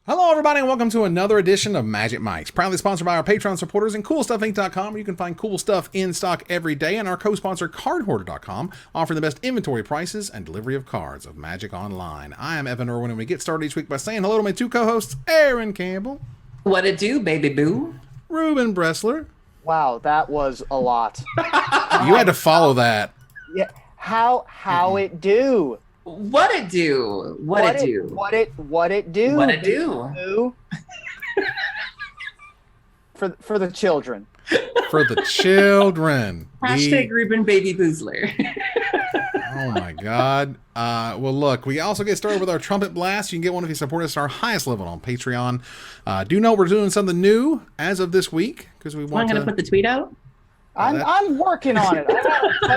Hello, everybody, and welcome to another edition of Magic Mics, proudly sponsored by our Patreon supporters and CoolStuffInc.com, where you can find cool stuff in stock every day, and our co-sponsor CardHoarder.com, offering the best inventory prices and delivery of cards of Magic Online. I am Evan Irwin, and we get started each week by saying hello to my two co-hosts, Aaron Campbell. What it do, baby boo? Ruben Bressler. Wow, that was a lot. You had to follow that. Yeah, how it do? What it do? What it do? What it do? What it do? For the children. For the children. Hashtag Ruben Baby Boozler. Oh my God. Well, look, we also get started with our trumpet blast. You can get one if you support us at our highest level on Patreon. Do know we're doing something new as of this week because we want I'm going to put the tweet out. I'm working on it.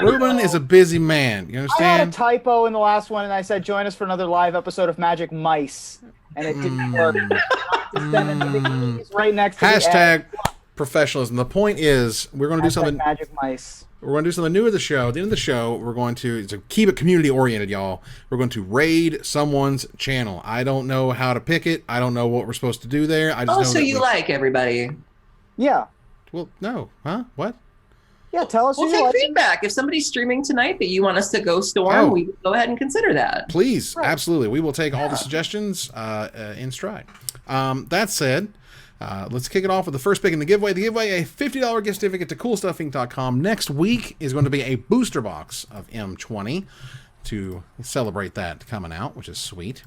Ruben is a busy man. You understand? I had a typo in the last one, and I said, join us for another live episode of Magic Mice. And it didn't work. Right next to hashtag professionalism. The point is, we're going to do something. Magic Mice. We're going to do something new at the show. At the end of the show, we're going to keep it community oriented, y'all. We're going to raid someone's channel. I don't know how to pick it. I don't know what we're supposed to do there. I just know so you like everybody? Yeah. Well, no. Huh? What? Yeah, tell us. We'll take feedback. If somebody's streaming tonight that you want us to go storm, we can go ahead and consider that. Please, absolutely. We will take all the suggestions in stride. That said, let's kick it off with the first pick in the giveaway. The giveaway, a $50 gift certificate to CoolStuffInc.com. Next week is going to be a booster box of M20 to celebrate that coming out, which is sweet.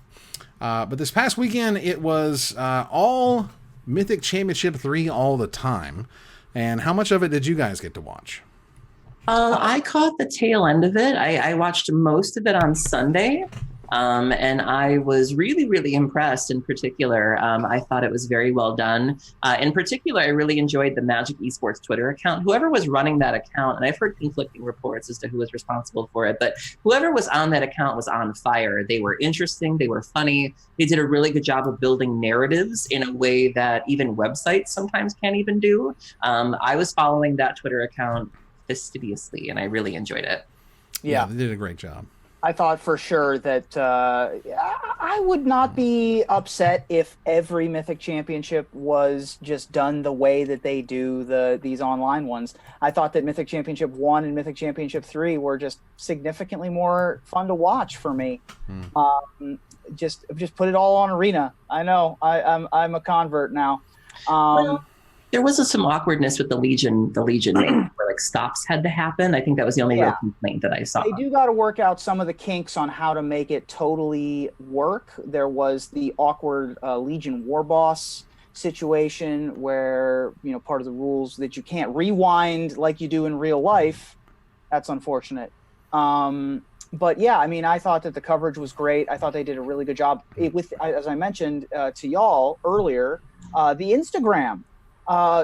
But this past weekend, it was all Mythic Championship III all the time. And how much of it did you guys get to watch? I caught the tail end of it. I watched most of it on Sunday. And I was really, really impressed. In particular, I thought it was very well done. In particular, I really enjoyed the Magic eSports Twitter account. Whoever was running that account, and I've heard conflicting reports as to who was responsible for it, but whoever was on that account was on fire. They were interesting. They were funny. They did a really good job of building narratives in a way that even websites sometimes can't even do. I was following that Twitter account fastidiously, and I really enjoyed it. Yeah, they did a great job. I thought for sure that I would not be upset if every Mythic Championship was just done the way that they do these online ones. I thought that Mythic Championship 1 and Mythic Championship 3 were just significantly more fun to watch for me. Just put it all on Arena. I know I'm a convert now. Well, there was some awkwardness with the Legion name, where like stops had to happen. I think that was the only real complaint that I saw. They do got to work out some of the kinks on how to make it totally work. There was the awkward Legion War Boss situation where, part of the rules that you can't rewind like you do in real life. That's unfortunate. But yeah, I mean, I thought that the coverage was great. I thought they did a really good job as I mentioned to y'all earlier, the Instagram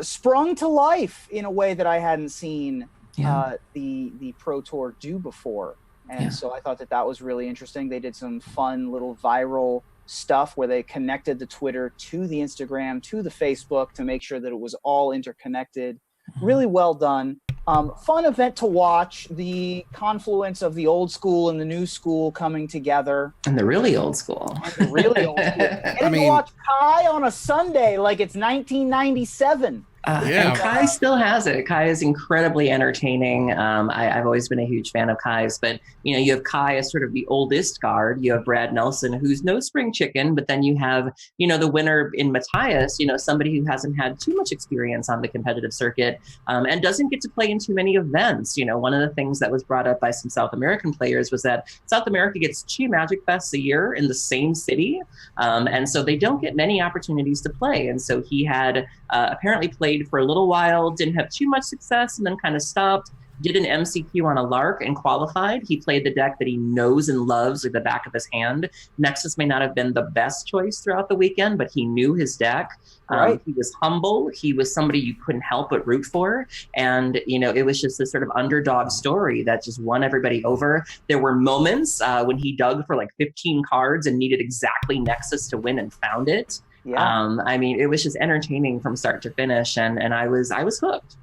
sprung to life in a way that I hadn't seen the Pro Tour do before. And so I thought that was really interesting. They did some fun little viral stuff where they connected the Twitter to the Instagram, to the Facebook to make sure that it was all interconnected. Really well done. Fun event to watch, the confluence of the old school and the new school coming together. And the really old school. To watch Kai on a Sunday like it's 1997. And Kai still has it. Kai is incredibly entertaining. I've always been a huge fan of Kai's, but you have Kai as sort of the oldest guard. You have Brad Nelson, who's no spring chicken, but then you have, the winner in Matthias, somebody who hasn't had too much experience on the competitive circuit and doesn't get to play in too many events. One of the things that was brought up by some South American players was that South America gets 2 Magic Fests a year in the same city. And so they don't get many opportunities to play. And so he had apparently played for a little while, didn't have too much success, and then kind of stopped, did an MCQ on a lark and qualified. He played the deck that he knows and loves like the back of his hand. Nexus may not have been the best choice throughout the weekend, but he knew his deck. Right. He was humble. He was somebody you couldn't help but root for. And, it was just this sort of underdog story that just won everybody over. There were moments when he dug for like 15 cards and needed exactly Nexus to win and found it. Yeah. It was just entertaining from start to finish, and I was hooked.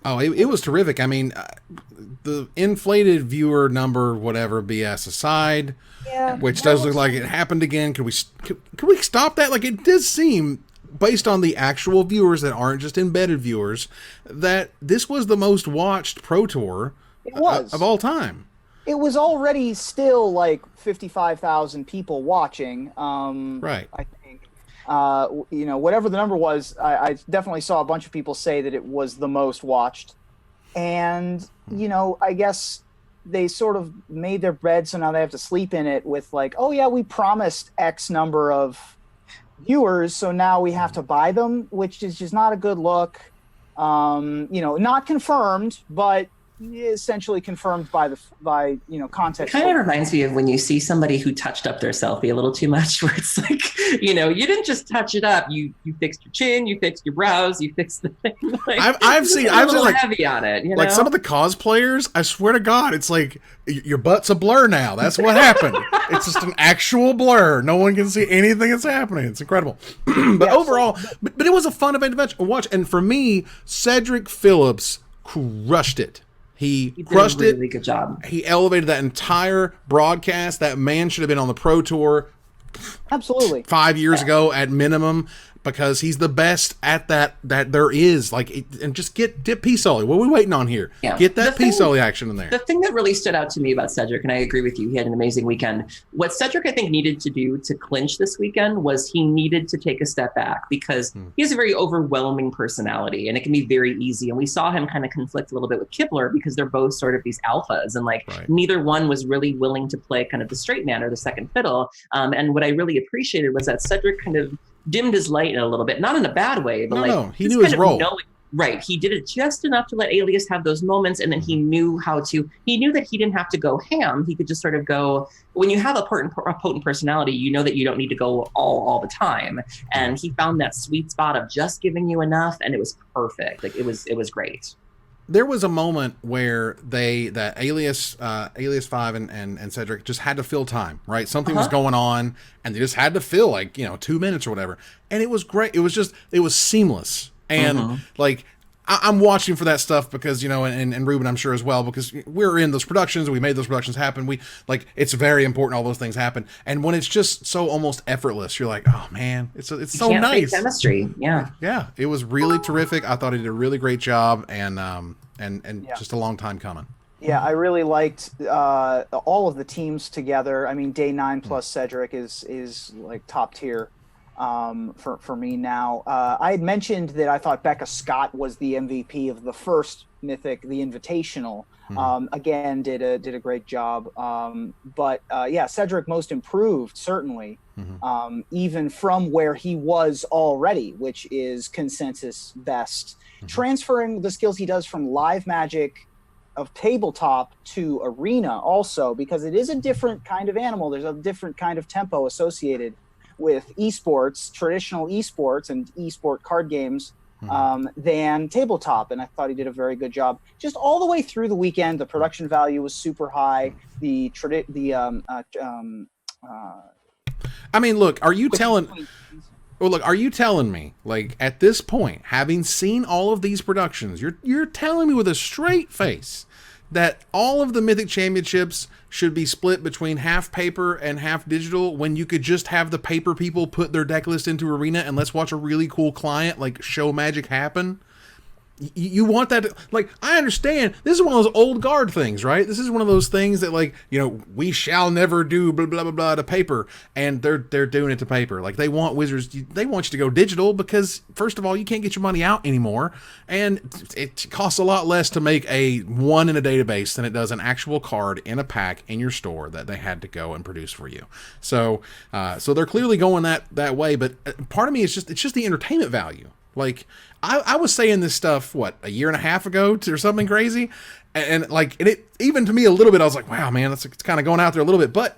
Oh, it was terrific. I mean, the inflated viewer number, whatever BS aside, which does look like it happened again. Can we stop that? Like, it does seem, based on the actual viewers that aren't just embedded viewers, that this was the most watched Pro Tour of all time. It was already still like 55,000 people watching. Right. I think, you know, whatever the number was, I definitely saw a bunch of people say that it was the most watched. And, you know, I guess they sort of made their bed, so now they have to sleep in it with like, oh yeah, we promised X number of viewers, so now we have to buy them, which is just not a good look. You know, not confirmed, but essentially confirmed by you know, context. It kind of reminds me of when you see somebody who touched up their selfie a little too much, where it's like, you know, you didn't just touch it up, you fixed your chin, you fixed your brows, you fixed the thing. Like, I've seen like heavy on it, you like know? some of the cosplayers, I swear to God, it's like your butt's a blur now. That's what happened. It's just an actual blur. No one can see anything that's happening. It's incredible. But overall, but it was a fun event to watch. And for me, Cedric Phillips crushed it. He crushed it. Really good job. He elevated that entire broadcast. That man should have been on the Pro Tour. Absolutely. 5 years ago at minimum, because he's the best at that there is. Like, and just get P-Sully. What are we waiting on here? Yeah. Get that P-Sully action in there. The thing that really stood out to me about Cedric, and I agree with you, he had an amazing weekend. What Cedric, I think, needed to do to clinch this weekend was he needed to take a step back, because he has a very overwhelming personality, and it can be very easy. And we saw him kind of conflict a little bit with Kibler, because they're both sort of these alphas, and like neither one was really willing to play kind of the straight man or the second fiddle. And what I really appreciated was that Cedric kind of dimmed his light a little bit, not in a bad way, but he knew his role. Right. He did it just enough to let Alias have those moments, and then he knew that he didn't have to go ham. He could just sort of go, when you have a potent personality, you know that you don't need to go all the time. And he found that sweet spot of just giving you enough, and it was perfect. Like, it was great. There was a moment where Alias 5 and Cedric just had to fill time, right? Something was going on, and they just had to fill, like, you know, 2 minutes or whatever. And it was great. It was seamless. And like, I'm watching for that stuff because, you know, and Ruben, I'm sure as well, because we're in those productions, we made those productions happen. We like, it's very important all those things happen. And when it's just so almost effortless, you're like, oh man, it's so nice. Chemistry. Yeah. It was really terrific. I thought he did a really great job, and just a long time coming. Yeah, I really liked all of the teams together. I mean, Day 9 plus Cedric is like top tier for me now. I had mentioned that I thought Becca Scott was the MVP of the first Mythic, the Invitational. Again, did a great job. But Cedric most improved, certainly, even from where he was already, which is consensus best. Transferring the skills he does from live magic of tabletop to arena also, because it is a different kind of animal. There's a different kind of tempo associated with esports, traditional esports and esport card games than tabletop. And I thought he did a very good job. Just all the way through the weekend, the production value was super high. I mean, look, are you telling me, like, at this point, having seen all of these productions, you're telling me with a straight face that all of the Mythic Championships should be split between half paper and half digital, when you could just have the paper people put their deck list into Arena and let's watch a really cool client, like, show magic happen? You want that to, like, I understand this is one of those old guard things, right? This is one of those things that, like, you know, we shall never do blah blah blah, blah to paper, and they're doing it to paper. Like, they want Wizards, they want you to go digital because, first of all, you can't get your money out anymore, and it costs a lot less to make a one in a database than it does an actual card in a pack in your store that they had to go and produce for you. So they're clearly going that way, but part of me is it's just the entertainment value. Like, I was saying this stuff, a year and a half ago or something crazy, and it even to me a little bit, I was like, wow, man, it's kind of going out there a little bit, but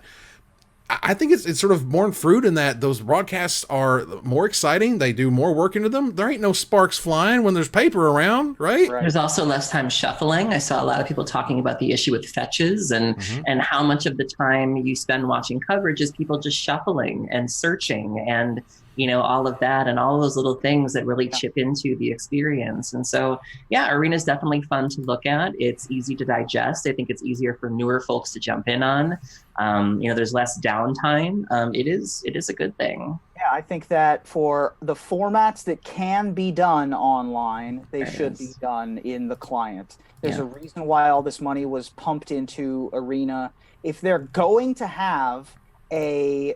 I think it's sort of borne fruit in that those broadcasts are more exciting. They do more work into them. There ain't no sparks flying when there's paper around, right? There's also less time shuffling. I saw a lot of people talking about the issue with fetches and how much of the time you spend watching coverage is people just shuffling and searching. And all of that and all those little things that really chip into the experience. And so, yeah, Arena is definitely fun to look at. It's easy to digest. I think it's easier for newer folks to jump in on. There's less downtime. It is a good thing. Yeah, I think that for the formats that can be done online, they should be done in the client. There's a reason why all this money was pumped into Arena. If they're going to have a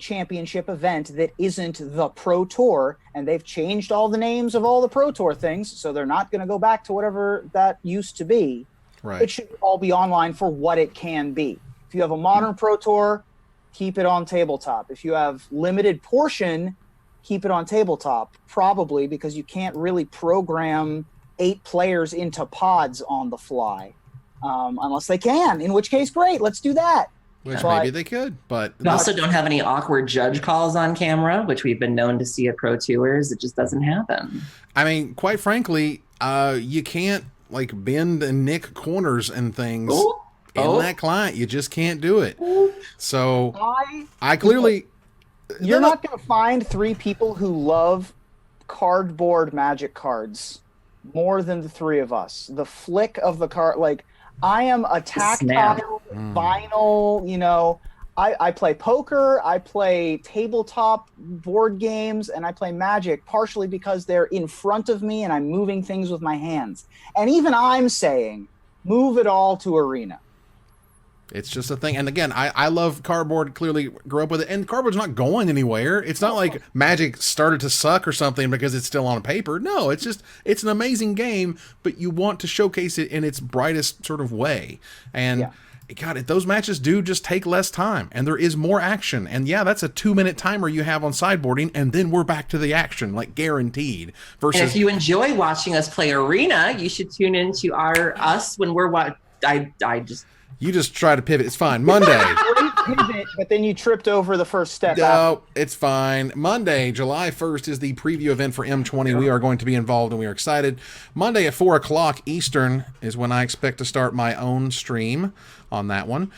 championship event that isn't the Pro Tour, and they've changed all the names of all the Pro Tour things, so they're not going to go back to whatever that used to be. Right. It should all be online for what it can be. If you have a modern Pro Tour, keep it on tabletop. If you have limited portion, keep it on tabletop, probably, because you can't really program 8 players into pods on the fly, unless they can, in which case, great, let's do that. Which maybe they could, but... We also don't have any awkward judge calls on camera, which we've been known to see at Pro Tours. It just doesn't happen. I mean, quite frankly, you can't, bend and nick corners and things in that client. You just can't do it. So, I clearly... You're not going to find 3 people who love cardboard Magic cards more than the 3 of us. The flick of the card, I am a tactile, vinyl, I play poker, I play tabletop board games, and I play Magic partially because they're in front of me and I'm moving things with my hands. And even I'm saying, move it all to Arena. It's just a thing. And again, I love cardboard, clearly grew up with it. And cardboard's not going anywhere. It's not like Magic started to suck or something because it's still on paper. No, it's an amazing game, but you want to showcase it in its brightest sort of way. And God, those matches do just take less time and there is more action. And yeah, that's a 2-minute timer you have on sideboarding. And then we're back to the action, guaranteed. Versus, and if you enjoy watching us play Arena, you should tune into us when we're You just try to pivot. It's fine. Monday. Pivot, but then you tripped over the first step. No, it's fine. Monday, July 1st is the preview event for M20. We are going to be involved and we are excited. Monday at 4 o'clock Eastern is when I expect to start my own stream on that one.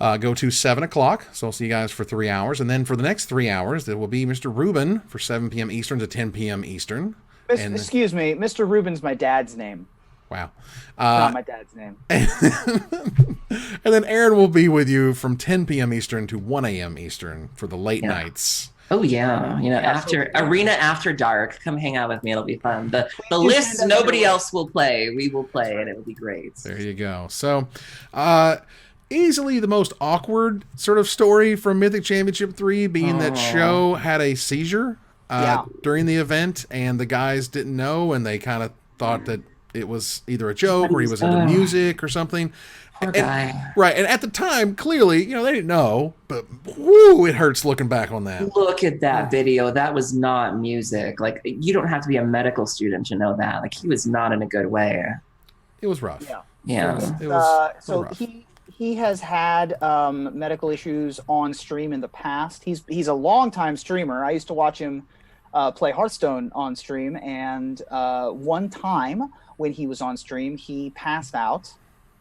Go to 7 o'clock. So I'll see you guys for 3 hours. And then for the next 3 hours, there will be Mr. Ruben for 7 p.m. Eastern to 10 p.m. Eastern. Excuse me. Mr. Ruben's my dad's name. Wow. Not my dad's name. And then Aaron will be with you from 10 p.m. Eastern to 1 a.m. Eastern for the late nights. Oh, yeah. After Arena After Dark, come hang out with me. It'll be fun. The list nobody else will play. We will play, and it will be great. There you go. So, easily the most awkward sort of story from Mythic Championship III being that Sjow had a seizure during the event, and the guys didn't know, and they kind of thought that it was either a joke or he was into music or something. Poor guy. Right. And at the time, clearly, they didn't know, but whoo, it hurts looking back on that. Look at that video. That was not music. You don't have to be a medical student to know that. He was not in a good way. It was rough. Yeah. It was so rough. He has had medical issues on stream in the past. He's a longtime streamer. I used to watch him play Hearthstone on stream, and one time when he was on stream, he passed out.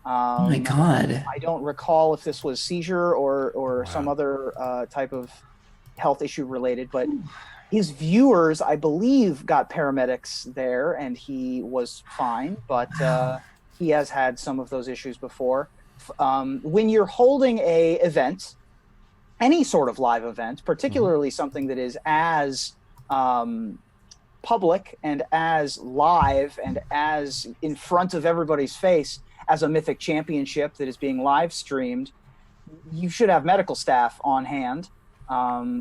Oh my God. I don't recall if this was seizure or some other type of health issue related, but his viewers, I believe, got paramedics there and he was fine, but he has had some of those issues before. When you're holding a event, any sort of live event, particularly something that is as public and as live and as in front of everybody's face as a Mythic Championship that is being live streamed, you should have medical staff on hand.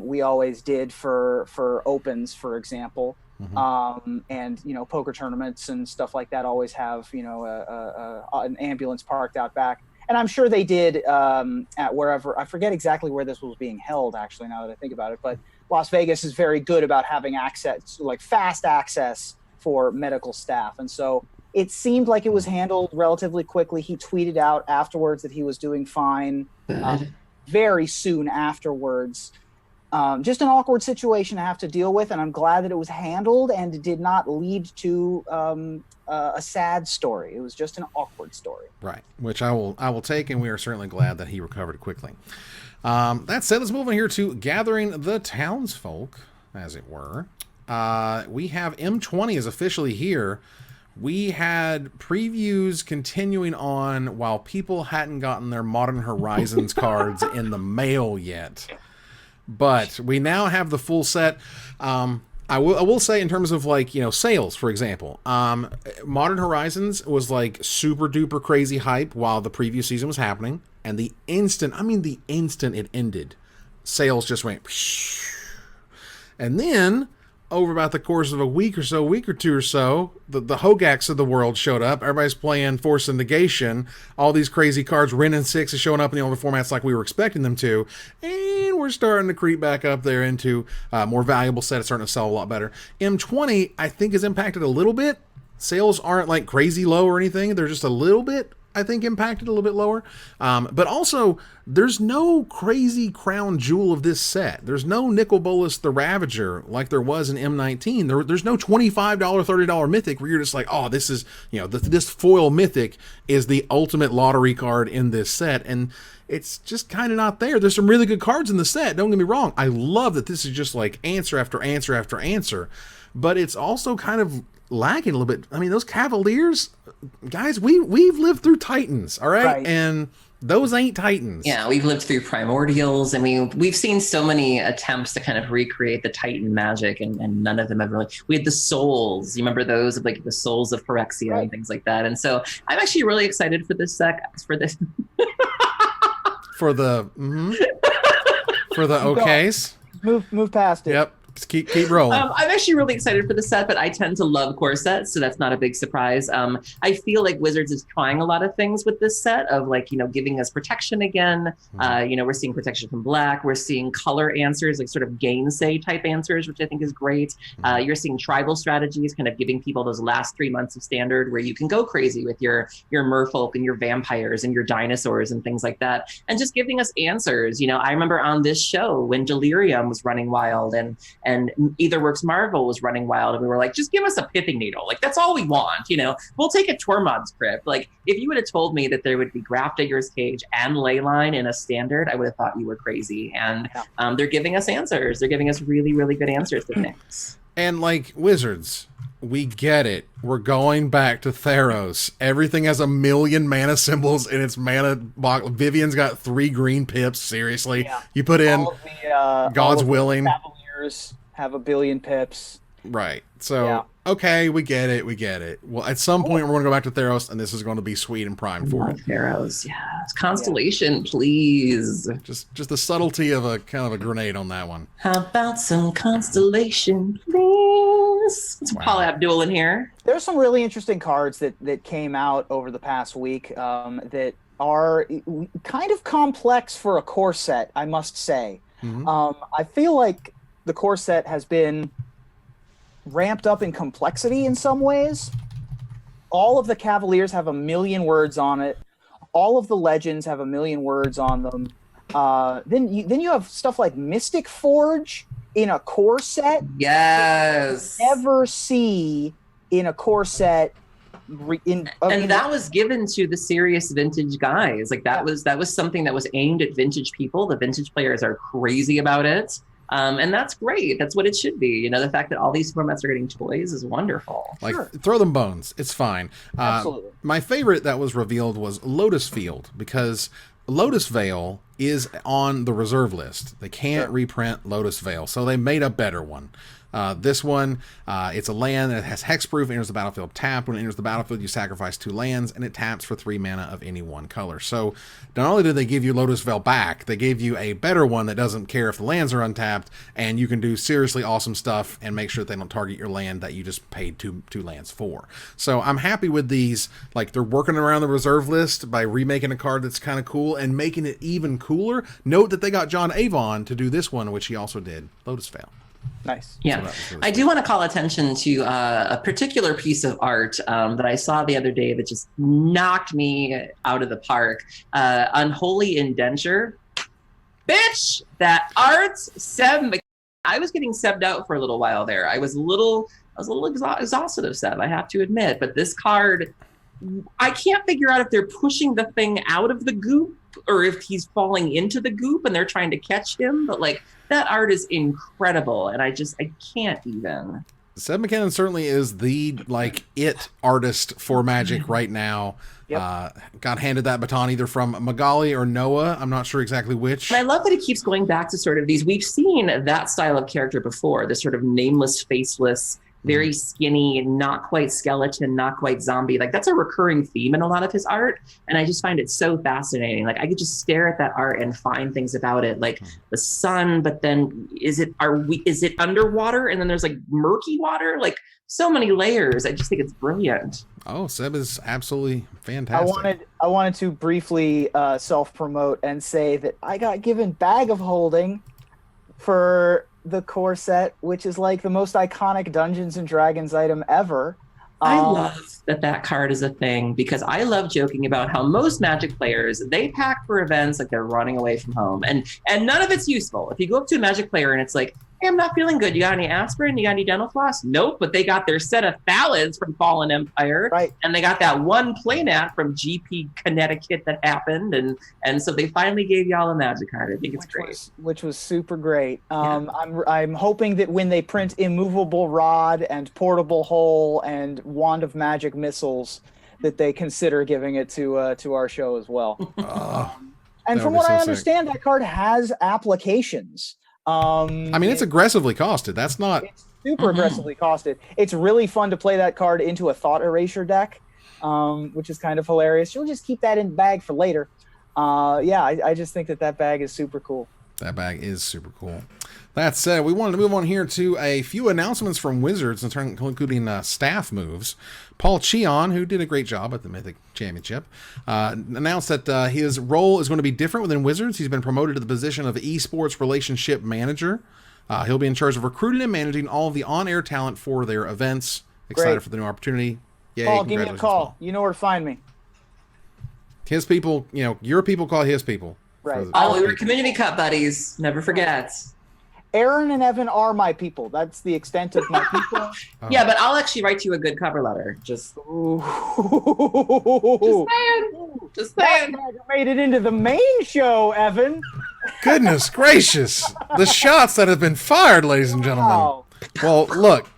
We always did for opens, for example. And poker tournaments and stuff like that always have an ambulance parked out back. And I'm sure they did at wherever, I forget exactly where this was being held, actually, now that I think about it, but Las Vegas is very good about having access, fast access for medical staff. And so it seemed like it was handled relatively quickly. He tweeted out afterwards that he was doing fine very soon afterwards. Just an awkward situation to have to deal with, and I'm glad that it was handled and did not lead to a sad story. It was just an awkward story. Right, which I will take, and we are certainly glad that he recovered quickly. That said, let's move on here to Gathering the Townsfolk. as it were. We have M20 is officially here. We had previews continuing on while people hadn't gotten their Modern Horizons cards in the mail yet. But we now have the full set. I will say in terms of like, you know, sales, for example, Modern Horizons was like super duper crazy hype while the preview season was happening. And the instant it ended, sales just went. And then over about the course of a week or two or so, the Hogaks of the world showed up. Everybody's playing Force and Negation. All these crazy cards, Ren and 6 is showing up in the older formats like we were expecting them to. And we're starting to creep back up there into more valuable set. It's starting to sell a lot better. M20, I think, is impacted a little bit. Sales aren't like crazy low or anything. They're just a little bit, I think, impacted a little bit lower. But also, there's no crazy crown jewel of this set. There's no Nicol Bolas the Ravager like there was in M19. There's no $25, $30 Mythic where you're just like, oh, this is, you know, this foil Mythic is the ultimate lottery card in this set. And it's just kind of not there. There's some really good cards in the set. Don't get me wrong. I love that this is just like answer after answer after answer. But it's also kind of lacking a little bit. I mean, those Cavaliers, guys, we've lived through Titans, all right? And those ain't Titans. Yeah, we've lived through Primordials. I mean, we've seen so many attempts to kind of recreate the Titan magic, and none of them have really. We had the Souls. You remember those, of like the Souls of Phyrexia and things like that. And so I'm actually really excited for this for the okays. Move past it. Yep. Just keep rolling. I'm actually really excited for the set, but I tend to love core sets, so that's not a big surprise. I feel like Wizards is trying a lot of things with this set of, like, you know, giving us protection again. You know, we're seeing protection from black. We're seeing color answers, like sort of gainsay type answers, which I think is great. You're seeing tribal strategies, kind of giving people those last 3 months of standard where you can go crazy with your merfolk and your vampires and your dinosaurs and things like that, and just giving us answers. You know, I remember on this show when Delirium was running wild and Eitherworks Marvel was running wild, and we were like, just give us a Pithing Needle. Like, that's all we want, you know? We'll take a Tormod's Crypt. Like, if you would have told me that there would be Grafdigger's Cage and Leyline in a standard, I would have thought you were crazy. And they're giving us answers. They're giving us really, really good answers to things. And, like, Wizards, we get it. We're going back to Theros. Everything has 1 million mana symbols in its mana box. Vivian's got 3 green pips. Seriously. Yeah. You put in God's Willing. Cavaliers have 1 billion pips. Right. So, okay, we get it. Well, at some point, we're going to go back to Theros, and this is going to be sweet and prime for it. Theros, yes. Constellation, please. Just the subtlety of a kind of a grenade on that one. How about some Constellation, please? It's Paul Abdul in here. There's some really interesting cards that came out over the past week that are kind of complex for a core set, I must say. I feel like the core set has been ramped up in complexity in some ways. All of the Cavaliers have 1 million words on it. All of the Legends have 1 million words on them. Then you have stuff like Mystic Forge in a core set. Yes. Never see in a core set. And that was given to the serious vintage guys. Like that was something that was aimed at vintage people. The vintage players are crazy about it. And that's great. That's what it should be. You know, the fact that all these formats are getting toys is wonderful. Like, throw them bones. It's fine. Absolutely. My favorite that was revealed was Lotus Field, because Lotus Veil is on the reserve list. They can't reprint Lotus Veil, so they made a better one. This one, it's a land that has hexproof, enters the battlefield tapped. When it enters the battlefield, you sacrifice 2 lands, and it taps for 3 mana of any one color. So not only did they give you Lotus Veil back, they gave you a better one that doesn't care if the lands are untapped, and you can do seriously awesome stuff and make sure that they don't target your land that you just paid two lands for. So I'm happy with these. Like, they're working around the reserve list by remaking a card that's kind of cool and making it even cooler. Note that they got John Avon to do this one, which he also did Lotus Veil. Nice. Yeah. So really I do want to call attention to a particular piece of art that I saw the other day that just knocked me out of the park. Unholy Indenture. Bitch, that art, Seb. I was getting sebbed out for a little while there. I was a little exhausted of Seb, I have to admit. But this card, I can't figure out if they're pushing the thing out of the goop or if he's falling into the goop and they're trying to catch him. But like that art is incredible, and I can't even. Seb McKinnon certainly is the it artist for Magic right now. Yep. Got handed that baton either from Magali or Noah. I'm not sure exactly which. And I love that he keeps going back to sort of these. We've seen that style of character before, this sort of nameless, faceless, very skinny, not quite skeleton, not quite zombie. Like that's a recurring theme in a lot of his art. And I just find it so fascinating. Like I could just stare at that art and find things about it, like the sun, but then is it underwater? And then there's like murky water, like so many layers. I just think it's brilliant. Oh, Seb is absolutely fantastic. I wanted to briefly self-promote and say that I got given Bag of Holding for the core set, which is like the most iconic Dungeons and Dragons item ever. I love that card is a thing, because I love joking about how most Magic players, they pack for events like they're running away from home, and none of it's useful. If you go up to a Magic player and it's like, hey, I'm not feeling good, you got any aspirin, you got any dental floss? Nope, but they got their set of Thalids from Fallen Empire, right? And they got that one playmat from GP Connecticut that happened, and so they finally gave y'all a Magic card. I think it's great. Which was super great. I'm hoping that when they print Immovable Rod and Portable Hole and Wand of Magic missiles, that they consider giving it to our show as well. And from what I understand, that card has applications. I mean, it's aggressively costed. That's not... It's super aggressively costed. It's really fun to play that card into a Thought Erasure deck, which is kind of hilarious. You'll just keep that in the bag for later. I just think that bag is super cool. That bag is super cool. That said, we wanted to move on here to a few announcements from Wizards, including staff moves. Paul Cheon, who did a great job at the Mythic Championship, announced that his role is going to be different within Wizards. He's been promoted to the position of eSports Relationship Manager. He'll be in charge of recruiting and managing all of the on-air talent for their events. Excited for the new opportunity. Yay, Paul, give me a call. Paul. You know where to find me. His people, your people call his people. Right. We were Community Cup buddies. Never forget. Aaron and Evan are my people. That's the extent of my people. Yeah, but I'll actually write you a good cover letter. Just saying. Just saying. That made it into the main show, Evan. Goodness gracious. The shots that have been fired, ladies and gentlemen. Wow. Well, look.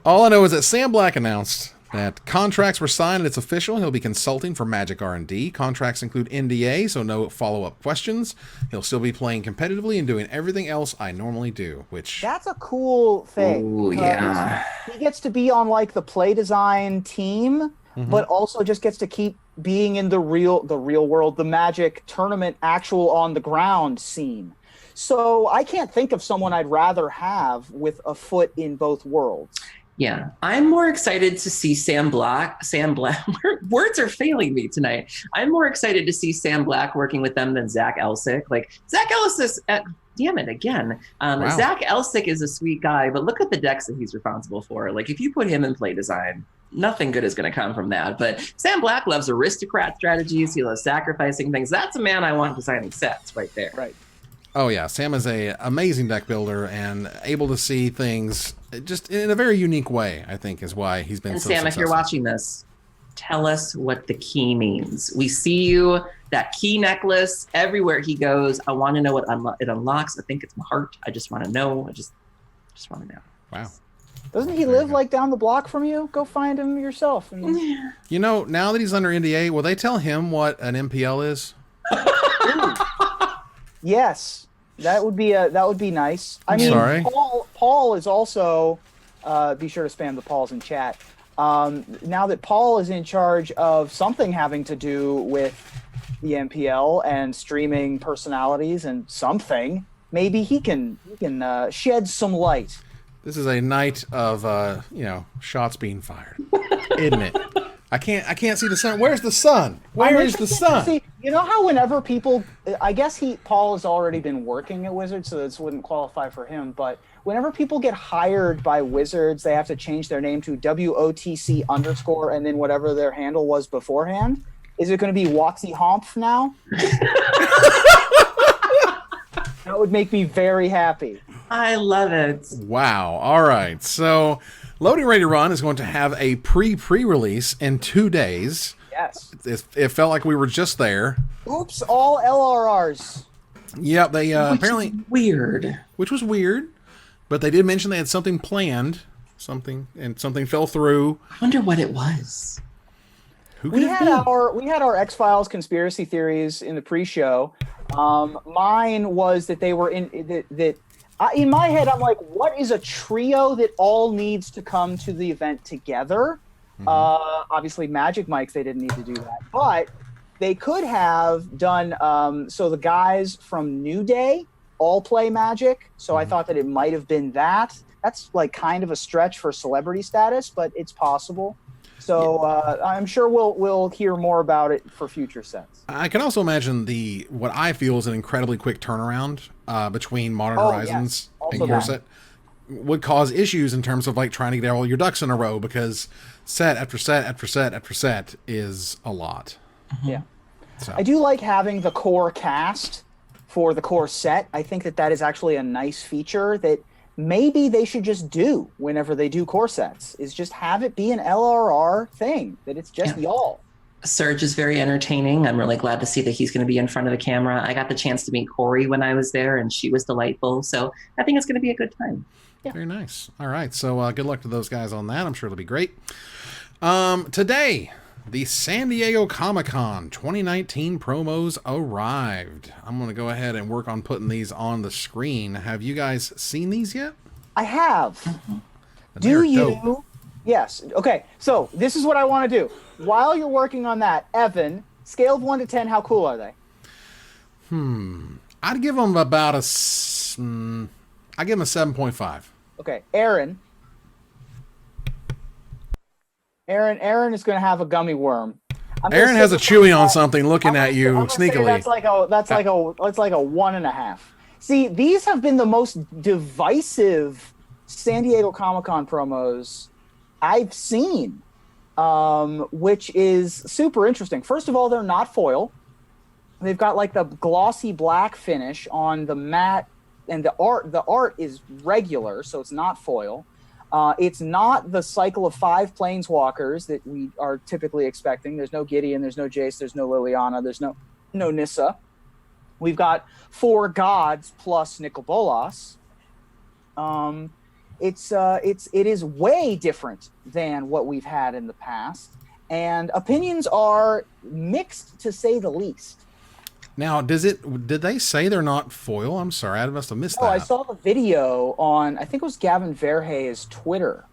All I know is that Sam Black announced that contracts were signed and it's official. He'll be consulting for Magic R&D. Contracts include NDA, so no follow-up questions. He'll still be playing competitively and doing everything else I normally do, which... That's a cool thing. Oh, yeah. He gets to be on, like, the play design team, but also just gets to keep being in the real world, the Magic tournament, actual on-the-ground scene. So I can't think of someone I'd rather have with a foot in both worlds. Yeah, I'm more excited to see Sam Black. Words are failing me tonight. I'm more excited to see Sam Black working with them than Zach Elsick. Like Zach Elsick, damn it again. Wow. Zach Elsick is a sweet guy, but look at the decks that he's responsible for. Like if you put him in play design, nothing good is going to come from that. But Sam Black loves aristocrat strategies. He loves sacrificing things. That's a man I want designing sets right there. Right. Oh yeah, Sam is a amazing deck builder and able to see things just in a very unique way, I think, is why he's been so Sam, successful. if you're watching this, tell us what the key means. We see you, that key necklace, everywhere he goes. I want to know what it unlocks. I think it's my heart. I just want to know. I just want to know. Wow. Doesn't he live like down the block from you? Go find him yourself. You know, now that he's under NDA, will they tell him what an MPL is? Yes, that would be nice. I mean, sorry. Paul is also. Be sure to spam the Pauls in chat. Now that Paul is in charge of something having to do with the MPL and streaming personalities and something, maybe he can shed some light. This is a night of shots being fired, isn't it? I can't see the sun. Where's the sun? Where is the sun? See, you know how whenever people, I guess Paul has already been working at Wizards, so this wouldn't qualify for him. But whenever people get hired by Wizards, they have to change their name to WOTC _ and then whatever their handle was beforehand. Is it going to be WotC Humph now? That would make me very happy. I love it. Wow. All right. So Loading Ready to Run is going to have a pre-release in 2 days. Yes. It felt like we were just there. Oops, all LRRs. Yep, they apparently weird. Which was weird, but they did mention they had something planned, something fell through. I wonder what it was. We had our X-Files conspiracy theories in the pre-show. Mine was that they were in my head, I'm like, what is a trio that all needs to come to the event together? Obviously, Magic Mike's, they didn't need to do that. But they could have done, so the guys from New Day all play Magic. So I thought that it might have been that. That's like kind of a stretch for celebrity status, but it's possible. So I'm sure we'll hear more about it for future sets. I can also imagine what I feel is an incredibly quick turnaround between Modern Horizons and Core Set would cause issues in terms of like trying to get all your ducks in a row, because set after set after set after set is a lot. Yeah. So. I do like having the core cast for the core set. I think that is actually a nice feature that maybe they should just do whenever they do core sets, is just have it be an LRR thing, that it's just y'all. Serge is very entertaining. I'm really glad to see that he's going to be in front of the camera. I got the chance to meet Corey when I was there, and she was delightful. So I think it's going to be a good time. Yeah. Very nice. All right. So good luck to those guys on that. I'm sure it'll be great. Today, the San Diego Comic-Con 2019 promos arrived. I'm going to go ahead and work on putting these on the screen. Have you guys seen these yet? I have. Do you? Dope. Yes. Okay. So this is what I want to do. While you're working on that, Evan, scale of 1 to 10, how cool are they? I'd give them about I'd give them a 7.5. Okay. Aaron is going to have a gummy worm. Aaron has a chewy on something looking at you sneakily. That's like a 1.5. See, these have been the most divisive San Diego Comic-Con promos I've seen, which is super interesting. First of all, they're not foil. They've got like the glossy black finish on the matte, and the art is regular, so it's not foil. It's not the cycle of 5 planeswalkers that we are typically expecting. There's no Gideon, there's no Jace, there's no Liliana, there's no Nissa. We've got 4 gods plus Nicol Bolas. It is way different than what we've had in the past, and opinions are mixed to say the least. Now, did they say they're not foil? I'm sorry, I must have missed that. I saw the video on, I think it was Gavin Verhey's Twitter.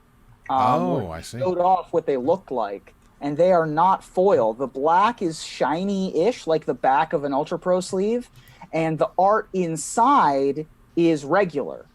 I see. Showed off what they look like, and they are not foil. The black is shiny-ish, like the back of an Ultra Pro sleeve, and the art inside is regular.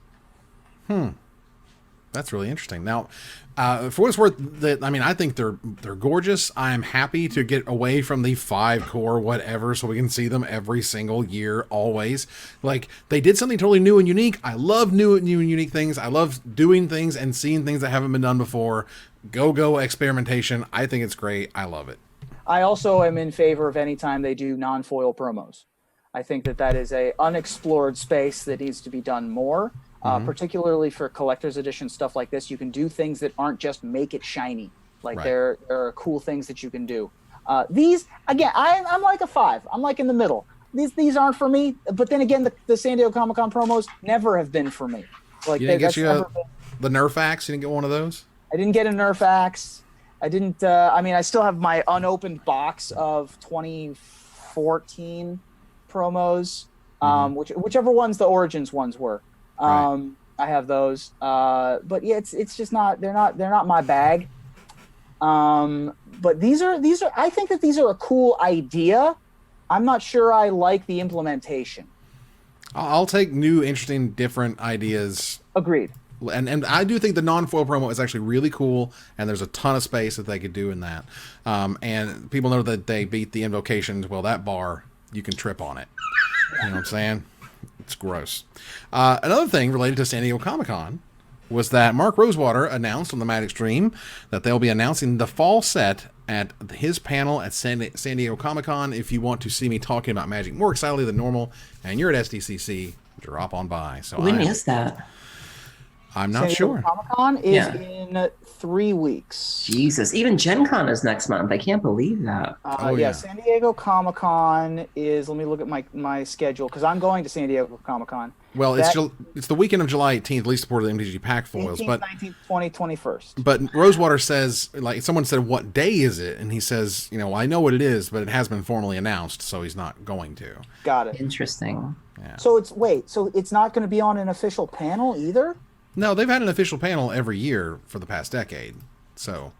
That's really interesting. Now, for what it's worth, I think they're gorgeous. I am happy to get away from the 5 core whatever, so we can see them every single year, always. Like, they did something totally new and unique. I love new and unique things. I love doing things and seeing things that haven't been done before. Go experimentation. I think it's great. I love it. I also am in favor of any time they do non-foil promos. I think that is a unexplored space that needs to be done more. Particularly for collector's edition stuff like this, you can do things that aren't just make it shiny. Like there are cool things that you can do. These, again, I'm like a 5. I'm like in the middle. These aren't for me. But then again, the San Diego Comic-Con promos never have been for me. Like, you didn't get the Nerf axe? You didn't get one of those? I didn't get a Nerf axe. I didn't. I still have my unopened box of 2014 promos, whichever ones the Origins ones were. I have those, but yeah, it's just not. They're not my bag. But these are. I think that these are a cool idea. I'm not sure I like the implementation. I'll take new, interesting, different ideas. Agreed. And I do think the non-foil promo is actually really cool, and there's a ton of space that they could do in that. And people know that they beat the Invocations. Well, that bar, you can trip on it. You know what I'm saying? It's gross. Another thing related to San Diego Comic-Con was that Mark Rosewater announced on the Magic stream that they'll be announcing the fall set at his panel at San Diego Comic-Con. If you want to see me talking about Magic more excitedly than normal, and you're at SDCC, drop on by. So when is that? I'm not sure. Comic-Con is in in 3 weeks. Jesus, even Gen Con is next month. I can't believe that. Yeah, San Diego Comic-Con is, let me look at my schedule, because I'm going to San Diego Comic-Con. Well, it's the weekend of July 18th, at least for the MTG pack foils. 18th, but 19th, 20th, 21st. But Rosewater says, like, someone said, what day is it? And he says, I know what it is, but it has been formally announced, so he's not going to. Got it. Interesting. Yeah. So it's not going to be on an official panel either? No, they've had an official panel every year for the past decade. So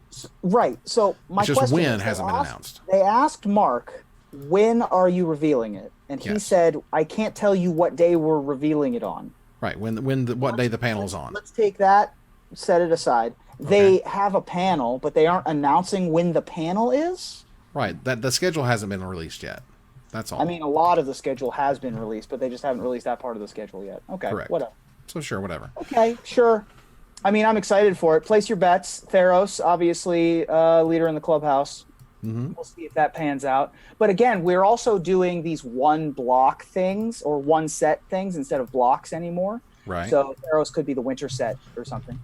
right. So my question question when is, hasn't been announced. They asked Mark, when are you revealing it? And he said, I can't tell you what day we're revealing it on. Right. What day the panel is on. Let's take that, set it aside. Okay. They have a panel, but they aren't announcing when the panel is? Right. That the schedule hasn't been released yet. That's all. I mean, a lot of the schedule has been released, but they just haven't released that part of the schedule yet. Okay. Correct. Whatever. So sure, whatever. Okay, sure. I mean, I'm excited for it. Place your bets. Theros, obviously, leader in the clubhouse. Mm-hmm. We'll see if that pans out. But again, we're also doing these one block things or one set things instead of blocks anymore. Right. So Theros could be the winter set or something.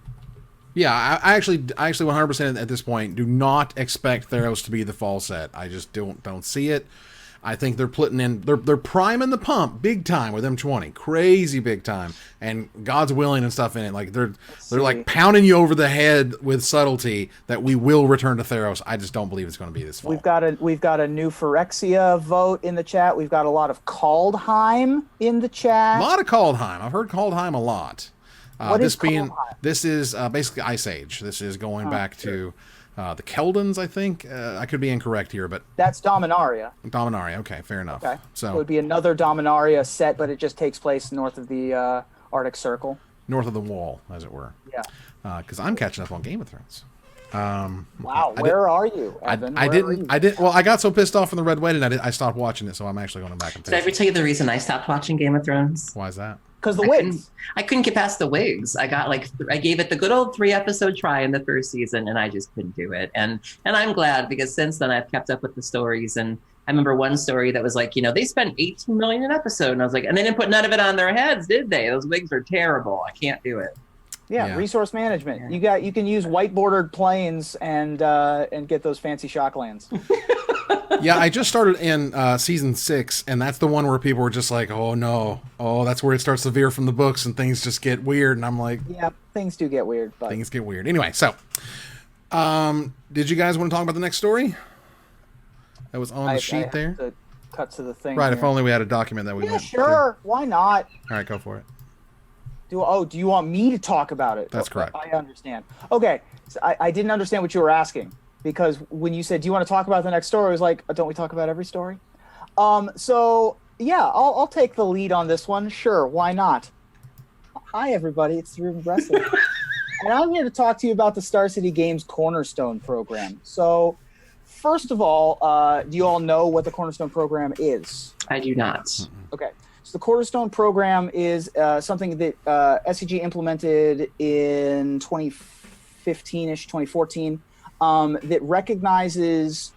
Yeah, I actually 100% at this point do not expect Theros to be the fall set. I just don't see it. I think they're putting in they're priming the pump big time with M20, crazy big time, and God's willing and stuff in it. Like they're like pounding you over the head with subtlety that we will return to Theros. I just don't believe it's going to be this fall. We've got a new Phyrexia vote in the chat. We've got a lot of Kaldheim in the chat. A lot of Kaldheim. I've heard Kaldheim a lot. This is basically Ice Age. This is going back to the Keldons, I think. I could be incorrect here, but that's Dominaria. Dominaria, okay, fair enough. Okay, so it would be another Dominaria set, but it just takes place north of the Arctic Circle, north of the wall, as it were. Yeah. Because I'm catching up on Game of Thrones. Wow, where are you, Evan? I didn't. Well, I got so pissed off in the Red Wedding, I stopped watching it, so I'm actually going back and. Did I ever tell you the reason I stopped watching Game of Thrones? Why is that? Because the wigs. I couldn't get past the wigs. I gave it the good old 3-episode try in the first season, and I just couldn't do it. And I'm glad, because since then I've kept up with the stories. And I remember one story that was like, they spent $18 million an episode, and I was like, and they didn't put none of it on their heads, did they? Those wigs are terrible. I can't do it. Yeah, resource management. Yeah. You can use white bordered planes and get those fancy shocklands. Yeah, I just started in season 6, and that's the one where people were just like, "Oh no, that's where it starts to veer from the books and things just get weird." And I'm like, "Yeah, things do get weird." But things get weird. Anyway, so did you guys want to talk about the next story that was on the sheet there? To cut to the thing. Right. Here. If only we had a document that we. Yeah, sure. Why not? All right, go for it. Do you want me to talk about it? That's correct. I understand. Okay, so I didn't understand what you were asking, because when you said, do you want to talk about the next story, I was like, don't we talk about every story? So yeah, I'll take the lead on this one. Sure, why not? Hi everybody, it's Ruben Breslin. And I'm here to talk to you about the Star City Games Cornerstone program. So first of all, do you all know what the Cornerstone program is? I do not. Okay. So the Cornerstone program is something that SCG implemented in 2015-ish, 2014, that recognizes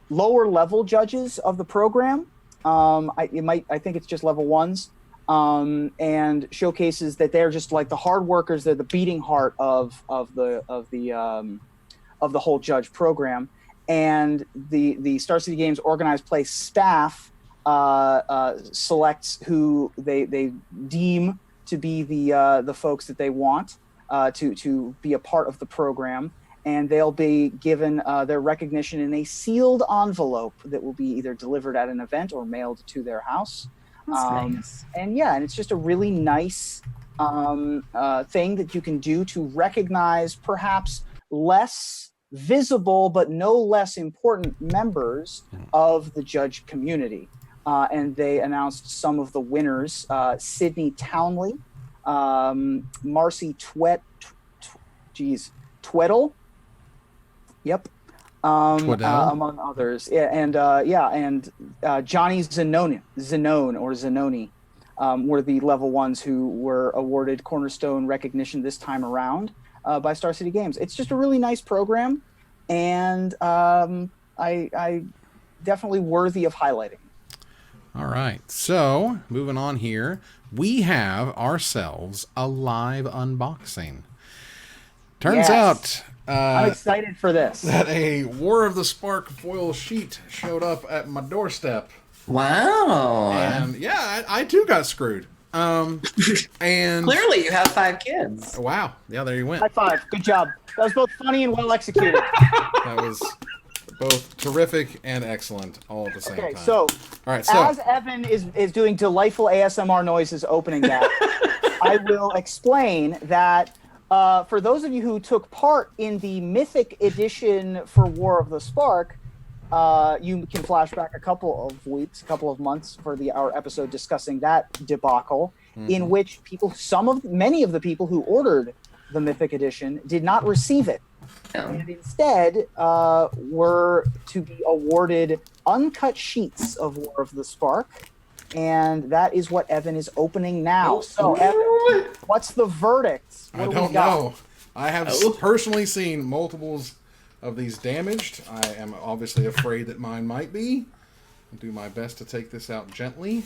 lower level judges of the program. I think it's just level ones, and showcases that they're just like the hard workers. They're the beating heart of the whole judge program. And the Star City Games organized play staff selects who they deem to be the folks that they want to be a part of the program, and they'll be given their recognition in a sealed envelope that will be either delivered at an event or mailed to their house. Nice. And it's just a really nice thing that you can do to recognize perhaps less visible but no less important members of the judge community. And they announced some of the winners: Sydney Townley, Marcy Tweddle, yep, among others. Yeah, and Johnny Zanone were the level ones who were awarded Cornerstone recognition this time around by Star City Games. It's just a really nice program, and I definitely worthy of highlighting. All right, so moving on here, we have ourselves a live unboxing. Turns out I'm excited for this. that a War of the Spark foil sheet showed up at my doorstep. Wow. And yeah, I too got screwed. And clearly you have 5 kids. Wow. Yeah, there you went. High five. Good job. That was both funny and well executed. That was both terrific and excellent all at the same time. So, all right, so as Evan is doing delightful ASMR noises opening that, I will explain that for those of you who took part in the Mythic Edition for War of the Spark, you can flash back a couple of weeks, a couple of months for our episode discussing that debacle, in which many of the people who ordered the Mythic Edition did not receive it. And instead were to be awarded uncut sheets of War of the Spark, and that is what Evan is opening now. So, Evan, what's the verdict? I don't know. I have personally seen multiples of these damaged. I am obviously afraid that mine might be. I'll do my best to take this out gently.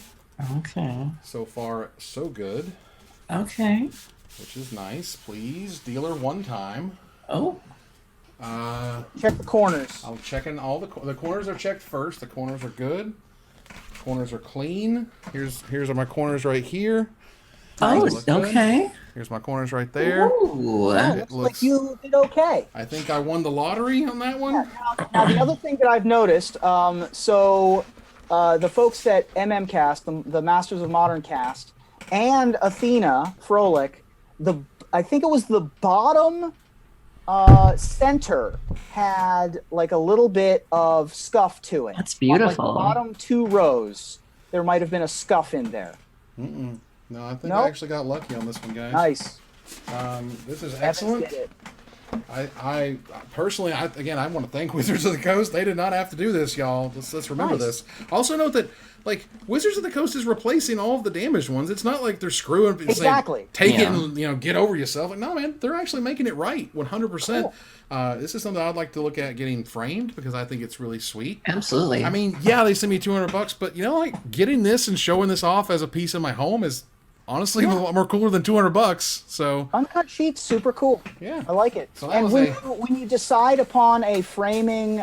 Okay. So far, so good. Okay. Which is nice. Please, dealer one time. Oh. Check the corners. I'm checking all the corners are checked first. The corners are good. Corners are clean. Here's my corners right here. Oh, okay. Here's my corners right there. Ooh. Looks like you did okay. I think I won the lottery on that one. Yeah, now the other thing that I've noticed, the folks at MMCast, the Masters of Modern Cast, and Athena Frolic, I think it was the bottom center had like a little bit of scuff to it. That's beautiful. On, like, the bottom 2 rows, there might have been a scuff in there. No, I think I actually got lucky on this one, guys. Nice. This is excellent. Did it. I personally, I want to thank Wizards of the Coast. They did not have to do this, y'all. Let's remember this. Also note that, like, Wizards of the Coast is replacing all of the damaged ones. It's not like they're screwing. Exactly. Saying, take it and get over yourself. Like, no, man, they're actually making it right, 100%. Cool. This is something I'd like to look at getting framed because I think it's really sweet. Absolutely. I mean, yeah, they sent me $200, but like getting this and showing this off as a piece of my home is honestly a lot more cooler than $200. So uncut sheets, super cool. Yeah, I like it. So and when you decide upon a framing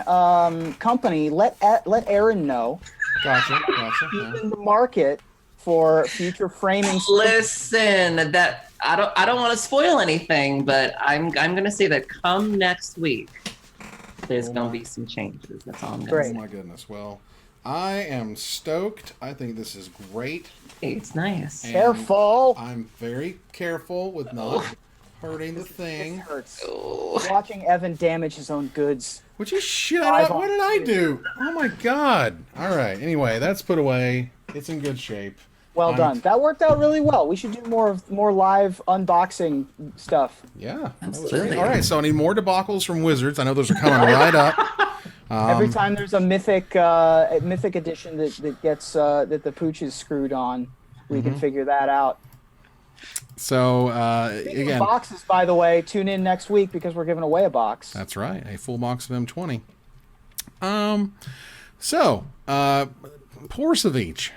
company, let Aaron know. Gotcha. He's in the market for future framing. Listen, that I don't want to spoil anything, but I'm going to say that come next week, there's going to be some changes. That's all I'm going to say. Oh my goodness. Well, I am stoked. I think this is great. It's nice. And careful. I'm very careful with not hurting the thing. This hurts. Watching Evan damage his own goods. Would you shut up? What did I do? Oh my god. All right. Anyway, that's put away. It's in good shape. Well done. That worked out really well. We should do more live unboxing stuff. Yeah. Absolutely. All right. So I need more debacles from Wizards. I know those are coming right up. Every time there's a mythic edition that gets that the pooch is screwed on, we can figure that out. So again, boxes, by the way, tune in next week because we're giving away a box. That's right, a full box of M20. Poor Savjz.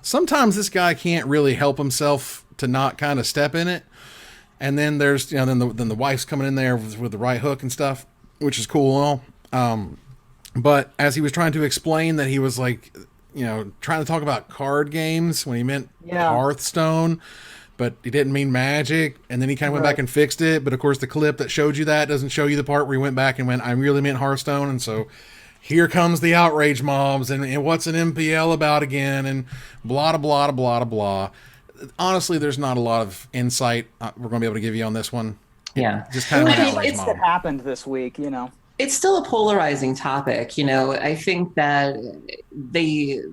Sometimes this guy can't really help himself to not kind of step in it, and then there's then the wife's coming in there with the right hook and stuff, which is cool and all. But as he was trying to explain that he was like, trying to talk about card games when he meant Hearthstone, but he didn't mean Magic, and then he kind of went back and fixed it. But of course, the clip that showed you that doesn't show you the part where he went back and went, I really meant Hearthstone, and so here comes the outrage mobs, and what's an MPL about again, and blah, blah, blah, blah, blah. Honestly, there's not a lot of insight we're going to be able to give you on this one. Yeah. Just kind of an outrage it's mob. what happened this week, It's still a polarizing topic. I think that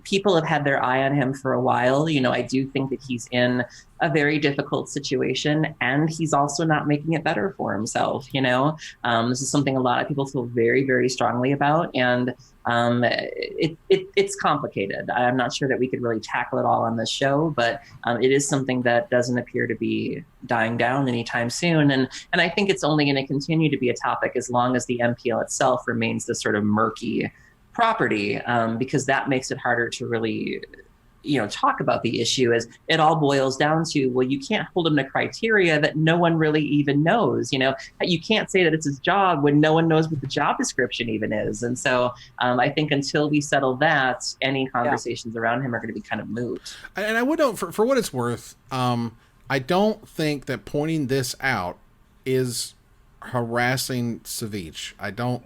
people have had their eye on him for a while. I do think that he's in a very difficult situation, and he's also not making it better for himself. This is something a lot of people feel very, very strongly about, and it's complicated. I'm not sure that we could really tackle it all on this show, but it is something that doesn't appear to be dying down anytime soon. And I think it's only going to continue to be a topic as long as the MPL itself remains this sort of murky property, because that makes it harder to really talk about the issue is it all boils down to, well, you can't hold him to criteria that no one really even knows. You can't say that it's his job when no one knows what the job description even is. And so I think until we settle that, any conversations around him are going to be kind of moot. And I would note, for what it's worth, I don't think that pointing this out is harassing Savjz. I don't.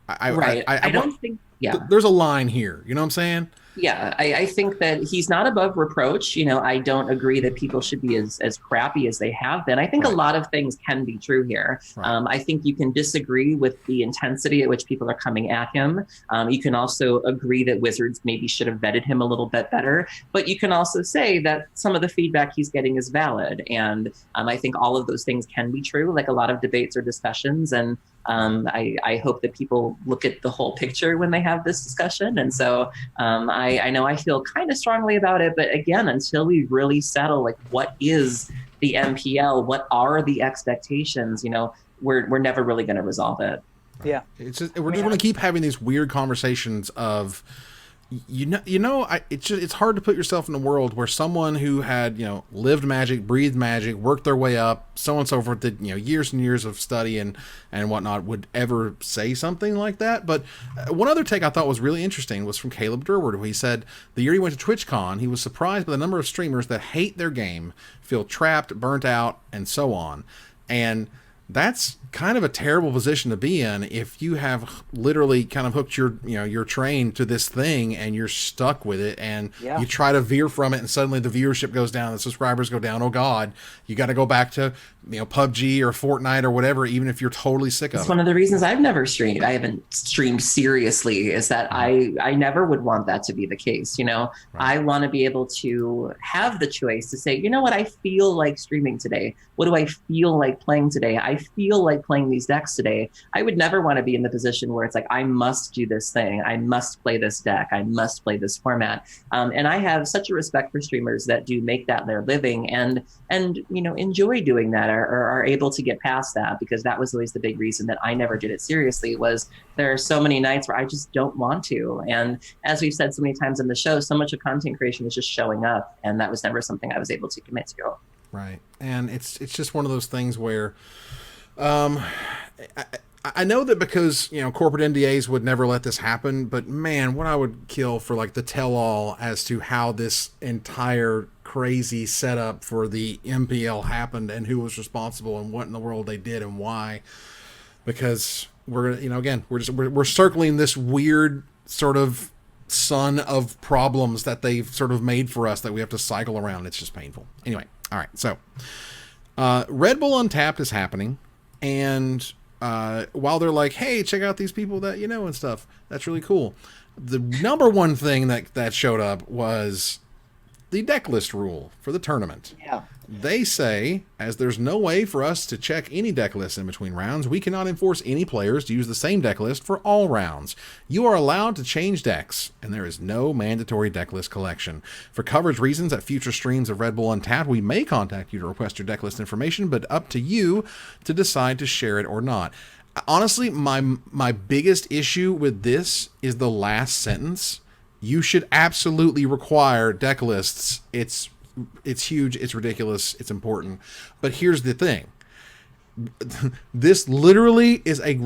I don't think. Yeah, there's a line here. You know what I'm saying? Yeah, I think that he's not above reproach. I don't agree that people should be as crappy as they have been. I think a lot of things can be true here. Right. I think you can disagree with the intensity at which people are coming at him. You can also agree that Wizards maybe should have vetted him a little bit better. But you can also say that some of the feedback he's getting is valid. And I think all of those things can be true, like a lot of debates or discussions. And I hope that people look at the whole picture when they have this discussion. And so I know I feel kind of strongly about it, but again, until we really settle, like, what is the MPL? What are the expectations? We're never really going to resolve it. Yeah. It's just, we're just going to keep having these weird conversations of, it's hard to put yourself in a world where someone who had, lived Magic, breathed Magic, worked their way up, so on and so forth, did, years and years of study and whatnot, would ever say something like that. But one other take I thought was really interesting was from Caleb Durward, where he said the year he went to TwitchCon, he was surprised by the number of streamers that hate their game, feel trapped, burnt out, and so on. And that's kind of a terrible position to be in if you have literally kind of hooked your train to this thing and you're stuck with it, and you try to veer from it and suddenly the viewership goes down, the subscribers go down. Oh God, you got to go back to PUBG or Fortnite or whatever, even if you're totally sick of it. It's one of the reasons I've never streamed. I haven't streamed seriously, is that I never would want that to be the case. Right. I want to be able to have the choice to say, you know what, I feel like streaming today. What do I feel like playing today? I feel like playing these decks today. I would never want to be in the position where it's like, I must do this thing. I must play this deck. I must play this format. And I have such a respect for streamers that do make that their living and enjoy doing that, or are able to get past that, because that was always the big reason that I never did it seriously. Was there are so many nights where I just don't want to. And as we've said so many times on the show, so much of content creation is just showing up, and that was never something I was able to commit to. Right. And it's just one of those things where I know that because, corporate NDAs would never let this happen, but man, what I would kill for like the tell-all as to how this entire crazy setup for the MPL happened and who was responsible and what in the world they did and why. Because we're, again, we're circling this weird sort of sun of problems that they've sort of made for us that we have to cycle around. It's just painful. Anyway. All right. So, Red Bull Untapped is happening. And while they're like, hey, check out these people that and stuff, that's really cool. The number one thing that showed up was the decklist rule for the tournament. Yeah. They say, as there's no way for us to check any decklist in between rounds, we cannot enforce any players to use the same decklist for all rounds. You are allowed to change decks, and there is no mandatory decklist collection. For coverage reasons, at future streams of Red Bull Untapped, we may contact you to request your decklist information, but up to you to decide to share it or not. Honestly, my biggest issue with this is the last sentence. You should absolutely require decklists. It's huge, it's ridiculous, it's important. But here's the thing. This literally is a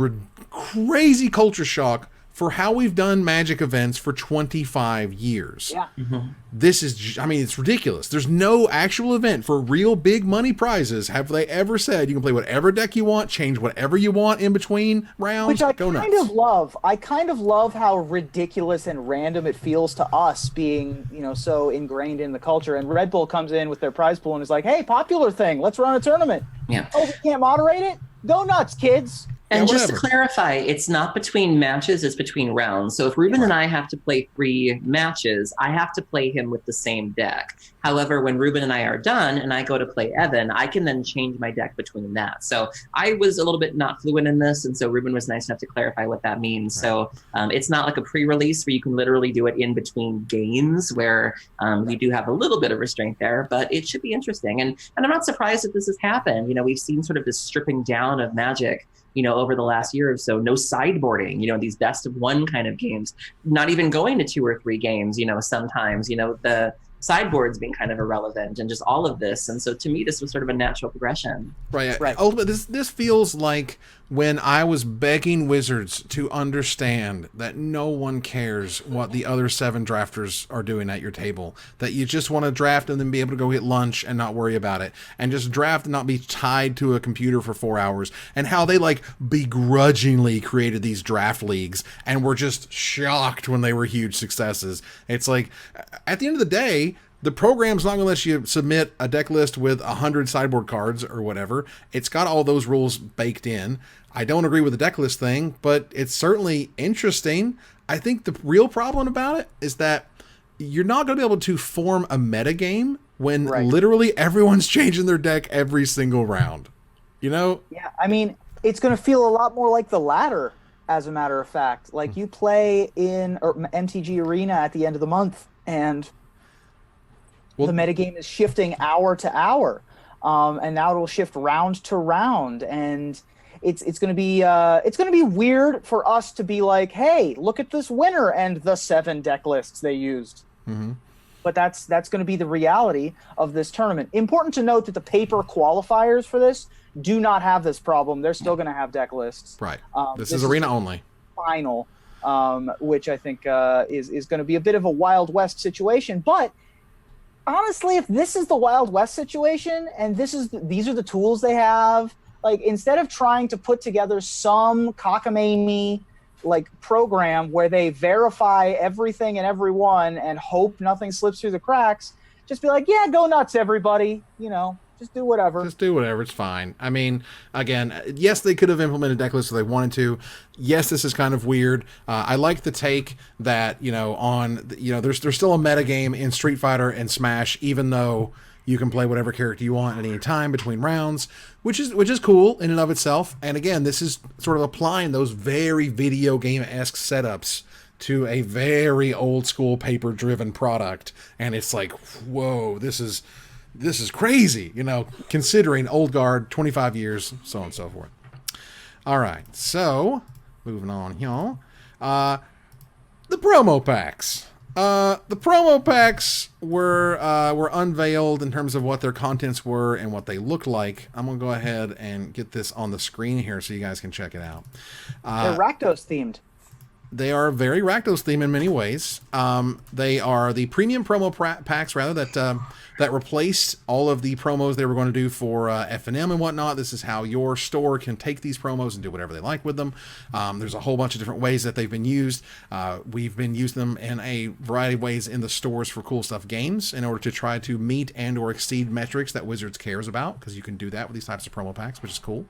crazy culture shock for how we've done Magic events for 25 years. Yeah. Mm-hmm. This is, it's ridiculous. There's no actual event for real big money prizes. Have they ever said you can play whatever deck you want, change whatever you want in between rounds? Which I Go nuts. kind of love. I kind of love how ridiculous and random it feels to us being, so ingrained in the culture. And Red Bull comes in with their prize pool and is like, hey, popular thing, let's run a tournament. Yeah. Oh, we can't moderate it? Go nuts, kids. And just to clarify, it's not between matches, it's between rounds. So if Ruben and I have to play 3 matches, I have to play him with the same deck. However, when Ruben and I are done and I go to play Evan, I can then change my deck between that. So I was a little bit not fluent in this, and so Ruben was nice enough to clarify what that means. Right. So it's not like a pre-release where you can literally do it in between games, where you do have a little bit of restraint there, but it should be interesting. And I'm not surprised that this has happened. We've seen sort of this stripping down of Magic over the last year or so. No sideboarding, these best of one kind of games, not even going to 2 or 3 games, sometimes, the sideboards being kind of irrelevant and just all of this. And so to me, this was sort of a natural progression. Right. Ultimately, this feels like when I was begging Wizards to understand that no one cares what the other 7 drafters are doing at your table, that you just want to draft and then be able to go get lunch and not worry about it, and just draft and not be tied to a computer for 4 hours, and how they like begrudgingly created these draft leagues and were just shocked when they were huge successes. It's like, at the end of the day, the program's not going to let you submit a deck list with 100 sideboard cards or whatever. It's got all those rules baked in. I don't agree with the deck list thing, but it's certainly interesting. I think the real problem about it is that you're not going to be able to form a metagame when literally everyone's changing their deck every single round. You know? Yeah, I mean, it's going to feel a lot more like the ladder, as a matter of fact. Like, you play in MTG Arena at the end of the month, and the metagame is shifting hour to hour, and now it'll shift round to round, and it's going to be weird for us to be like, hey, look at this winner and the 7 deck lists they used. Mm-hmm. But that's going to be the reality of this tournament. Important to note that the paper qualifiers for this do not have this problem. They're still going to have deck lists. Right. This is arena only. Final, which I think is going to be a bit of a Wild West situation, but honestly, if this is the Wild West situation and these are the tools they have, like, instead of trying to put together some cockamamie like program where they verify everything and everyone and hope nothing slips through the cracks, just be like, yeah, go nuts, everybody. You know, just do whatever. Just do whatever. It's fine. I mean, again, yes, they could have implemented deck lists if they wanted to. Yes, this is kind of weird. I like the take that, there's still a metagame in Street Fighter and Smash, even though you can play whatever character you want at any time between rounds, which is cool in and of itself. And again, this is sort of applying those very video game-esque setups to a very old school paper-driven product. And it's like, whoa, this is crazy, considering old guard, 25 years, so on and so forth. All right, so moving on here. The promo packs. The promo packs were unveiled in terms of what their contents were and what they look like. I'm going to go ahead and get this on the screen here so you guys can check it out. They're Rakdos themed. They are very Rakdos themed in many ways. They are the premium promo packs, rather, that replaced all of the promos they were going to do for F&M and whatnot. This is how your store can take these promos and do whatever they like with them. There's a whole bunch of different ways that they've been used. We've been using them in a variety of ways in the stores for Cool Stuff Games in order to try to meet and or exceed metrics that Wizards cares about, because you can do that with these types of promo packs, which is cool.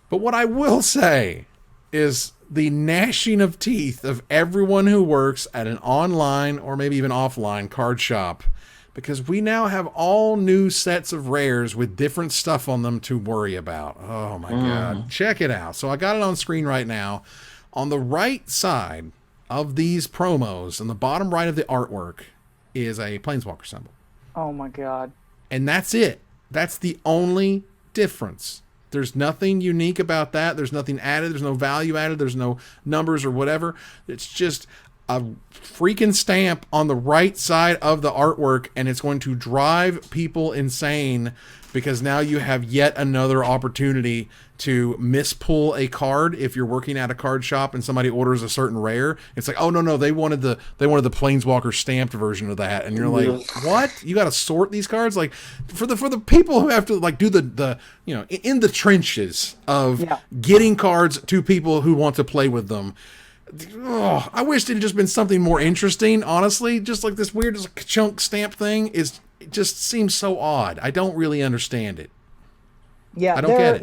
But what I will say is the gnashing of teeth of everyone who works at an online or maybe even offline card shop, because we now have all new sets of rares with different stuff on them to worry about. Oh my God. Check it out. So I got it on screen right now. On the right side of these promos, on the bottom right of the artwork, is a Planeswalker symbol. Oh my God. And that's it. That's the only difference. There's nothing unique about that. There's nothing added. There's no value added. There's no numbers or whatever. It's just a freaking stamp on the right side of the artwork, and it's going to drive people insane, because now you have yet another opportunity to mispull a card if you're working at a card shop and somebody orders a certain rare. It's like, oh no, they wanted the Planeswalker stamped version of that, and you're like, what? You got to sort these cards? Like, for the people who have to like do the in the trenches of getting cards to people who want to play with them. Oh, I wish it had just been something more interesting, honestly. Just like this weird chunk stamp thing it just seems so odd. I don't really understand it. Yeah, I don't get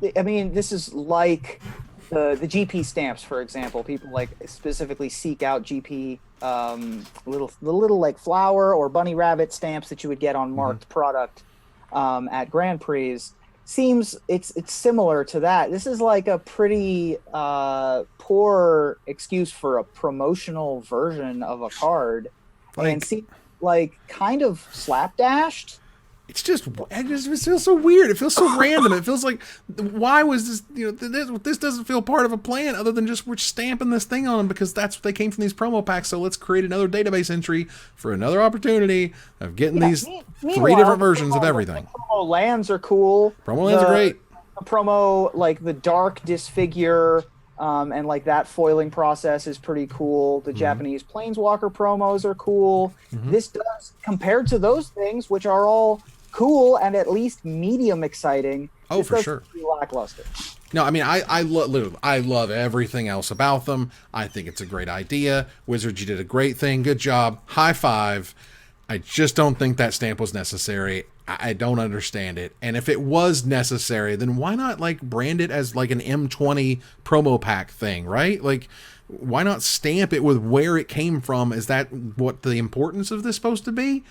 it. This is like the GP stamps, for example. People like specifically seek out GP little like flower or bunny rabbit stamps that you would get on marked product at Grand Prix. Seems it's similar to that. This is like a pretty poor excuse for a promotional version of a card, and see, like, kind of slapdashed. it feels so weird. It feels so random. It feels like, why was this, this doesn't feel part of a plan other than just we're stamping this thing on them because that's what they came from these promo packs. So let's create another database entry for another opportunity of getting these three different versions of everything. Promo lands are cool. Promo lands are great. The promo, like the dark disfigure, and like that foiling process is pretty cool. The Japanese Planeswalker promos are cool. This does, compared to those things, which are all cool and at least medium exciting. Oh, for sure. Lackluster. No, I mean, I love everything else about them. I think it's a great idea. Wizards, you did a great thing. Good job. High five. I just don't think that stamp was necessary. I don't understand it. And if it was necessary, then why not like brand it as like an M20 promo pack thing, right? Like, why not stamp it with where it came from? Is that what the importance of this supposed to be?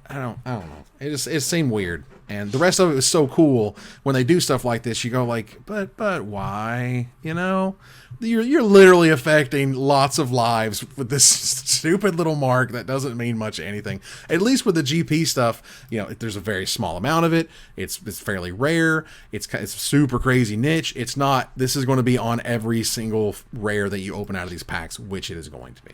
I don't know. It seemed weird. And the rest of it was so cool. When they do stuff like this, you go like, but why? You're literally affecting lots of lives with this stupid little mark that doesn't mean much anything. At least with the GP stuff, there's a very small amount of it. It's fairly rare. It's super crazy niche. It's not, this is going to be on every single rare that you open out of these packs, which it is going to be.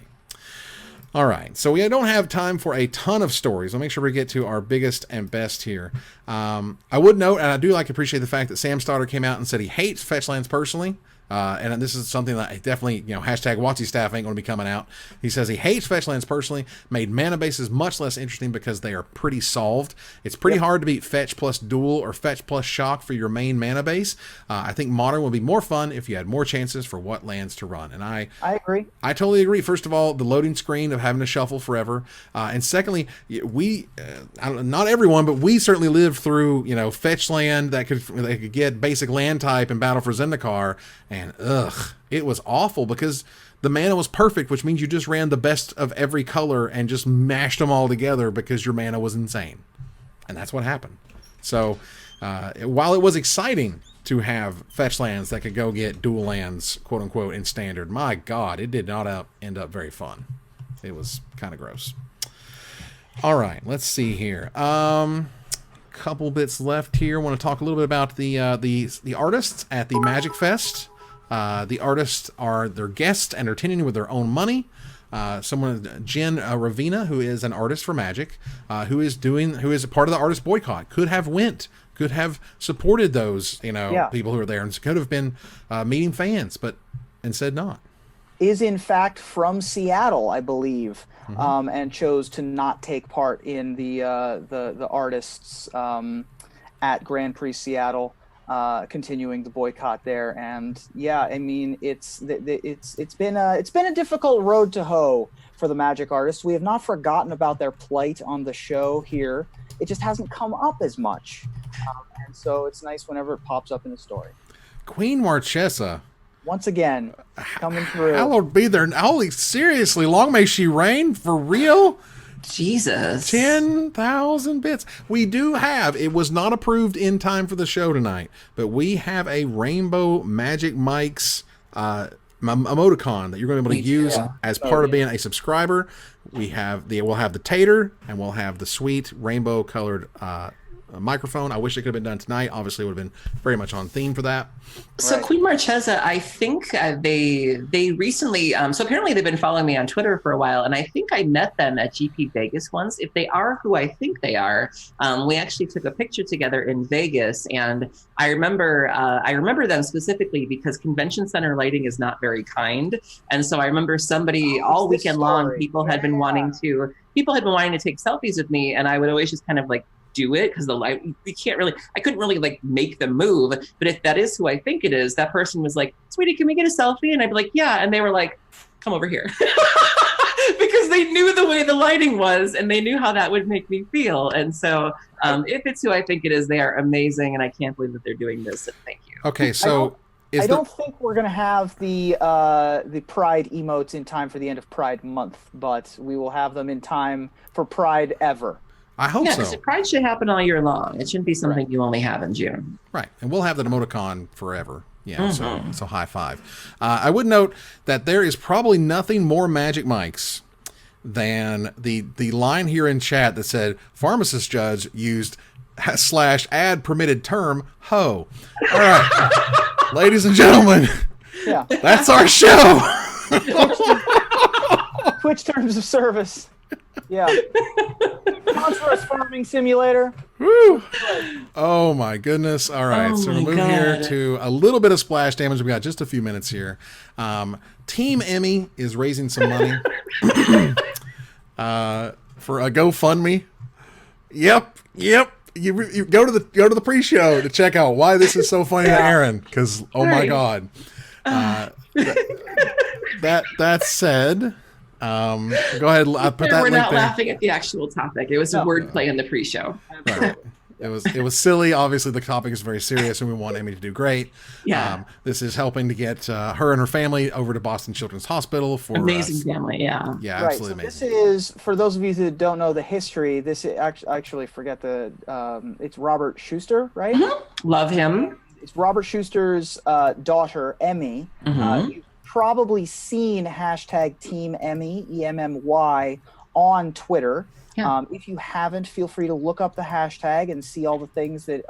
All right, so we don't have time for a ton of stories. I'll make sure we get to our biggest and best here. I would note, and I do appreciate the fact that Sam Stoddard came out and said he hates Fetchlands personally. And this is something that I definitely, hashtag WotC staff ain't going to be coming out. He says he hates Fetchlands personally, made mana bases much less interesting because they are pretty solved. It's pretty hard to beat Fetch plus Duel or Fetch plus Shock for your main mana base. I think Modern would be more fun if you had more chances for what lands to run. And I agree. I totally agree. First of all, the loading screen of having to shuffle forever. And secondly, not everyone, but we certainly lived through, Fetchland that could get basic land type and Battle for Zendikar. And it was awful because the mana was perfect, which means you just ran the best of every color and just mashed them all together because your mana was insane. And that's what happened. So while it was exciting to have fetch lands that could go get dual lands, quote unquote, in standard, my God, it did not end up very fun. It was kind of gross. All right, let's see here. Couple bits left here. I want to talk a little bit about the artists at the Magic Fest. The artists are their guests and are attending with their own money. Someone, Jen Ravina, who is an artist for Magic, who is a part of the artist boycott, could have supported those, people who are there, and could have been meeting fans, but instead not. Is in fact from Seattle, I believe, and chose to not take part in the artists at Grand Prix Seattle. Continuing the boycott there, and I mean it's been a difficult road to hoe for the Magic artists. We have not forgotten about their plight on the show here. It just hasn't come up as much, and so it's nice whenever it pops up in the story. Queen Marchesa, once again, coming through. Hallowed be their holy, seriously, long may she reign, for real. Jesus. 10,000 bits. We do have, it was not approved in time for the show tonight, but we have a Rainbow Magic Mike's emoticon that you're going to be able to use as part of being a subscriber. We'll have the tater, and we'll have the sweet rainbow colored microphone. I wish it could have been done tonight. Obviously, it would have been very much on theme for that. So right. Queen Marchesa, I think they recently, so apparently they've been following me on Twitter for a while, and I think I met them at GP Vegas once. If they are who I think they are, we actually took a picture together in Vegas, and I remember them specifically because convention center lighting is not very kind, and so I remember somebody all weekend long, people had been wanting to take selfies with me, and I would always just kind of like do it because the light, I couldn't really like make them move. But if that is who I think it is, that person was like, "Sweetie, can we get a selfie?" And I'd be like, "Yeah." And they were like, "Come over here." Because they knew the way the lighting was and they knew how that would make me feel. And so if it's who I think it is, they are amazing, and I can't believe that they're doing this. And thank you. Okay, so I don't think we're gonna have the Pride emotes in time for the end of Pride month, but we will have them in time for Pride ever. I hope so. Pride should happen all year long. It shouldn't be something you only have in June. Right. And we'll have the emoticon forever. Yeah, so high five. I would note that there is probably nothing more Magic Mikes than the line here in chat that said, Pharmacist Judge used / ad permitted term ho. All right, ladies and gentlemen, Yeah. that's our show. Twitch terms of service. Yeah. Controversies farming simulator. Woo. Oh my goodness. All right. Oh so we'll my move here God. to a little bit of splash damage. We got just a few minutes here. Team Emmy is raising some money for a GoFundMe. Yep. You go to the pre-show to check out why this is so funny to Aaron, because oh my God. That said, go ahead. I put that We're link not there. laughing at the actual topic. It was a wordplay in the pre-show. Right. It was silly. Obviously, the topic is very serious, and we want Emmy to do great. Yeah. This is helping to get her and her family over to Boston Children's Hospital for Amazing family, yeah. Yeah, Right. absolutely So amazing. this is, for those of you that don't know the history, this is actually forget the it's Robert Schuster, right? Love him. It's Robert Schuster's daughter, Emmy. You've probably seen hashtag Team Emmy, EMMY, on Twitter. Yeah. If you haven't, feel free to look up the hashtag and see all the things that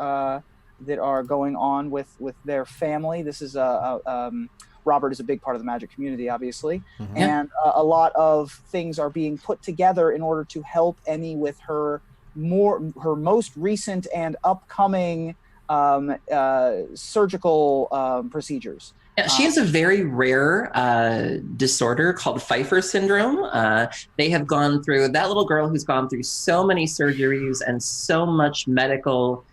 that are going on with their family. This is Robert is a big part of the Magic community, obviously, and a lot of things are being put together in order to help Emmy with her most recent and upcoming surgical procedures. Yeah, she has a very rare disorder called Pfeiffer syndrome. They have gone through, that little girl who's gone through so many surgeries and so much medical,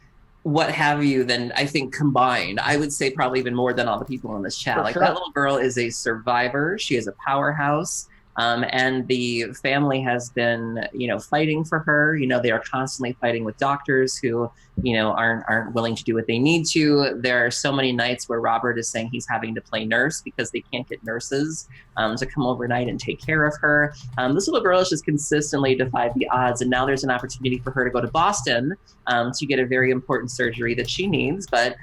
what have you, than I think combined. I would say probably even more than all the people in this chat. For sure. That little girl is a survivor. She is a powerhouse. And the family has been, fighting for her. They are constantly fighting with doctors who, aren't willing to do what they need to. There are so many nights where Robert is saying he's having to play nurse because they can't get nurses to come overnight and take care of her. This little girl has just consistently defied the odds. And now there's an opportunity for her to go to Boston to get a very important surgery that she needs. But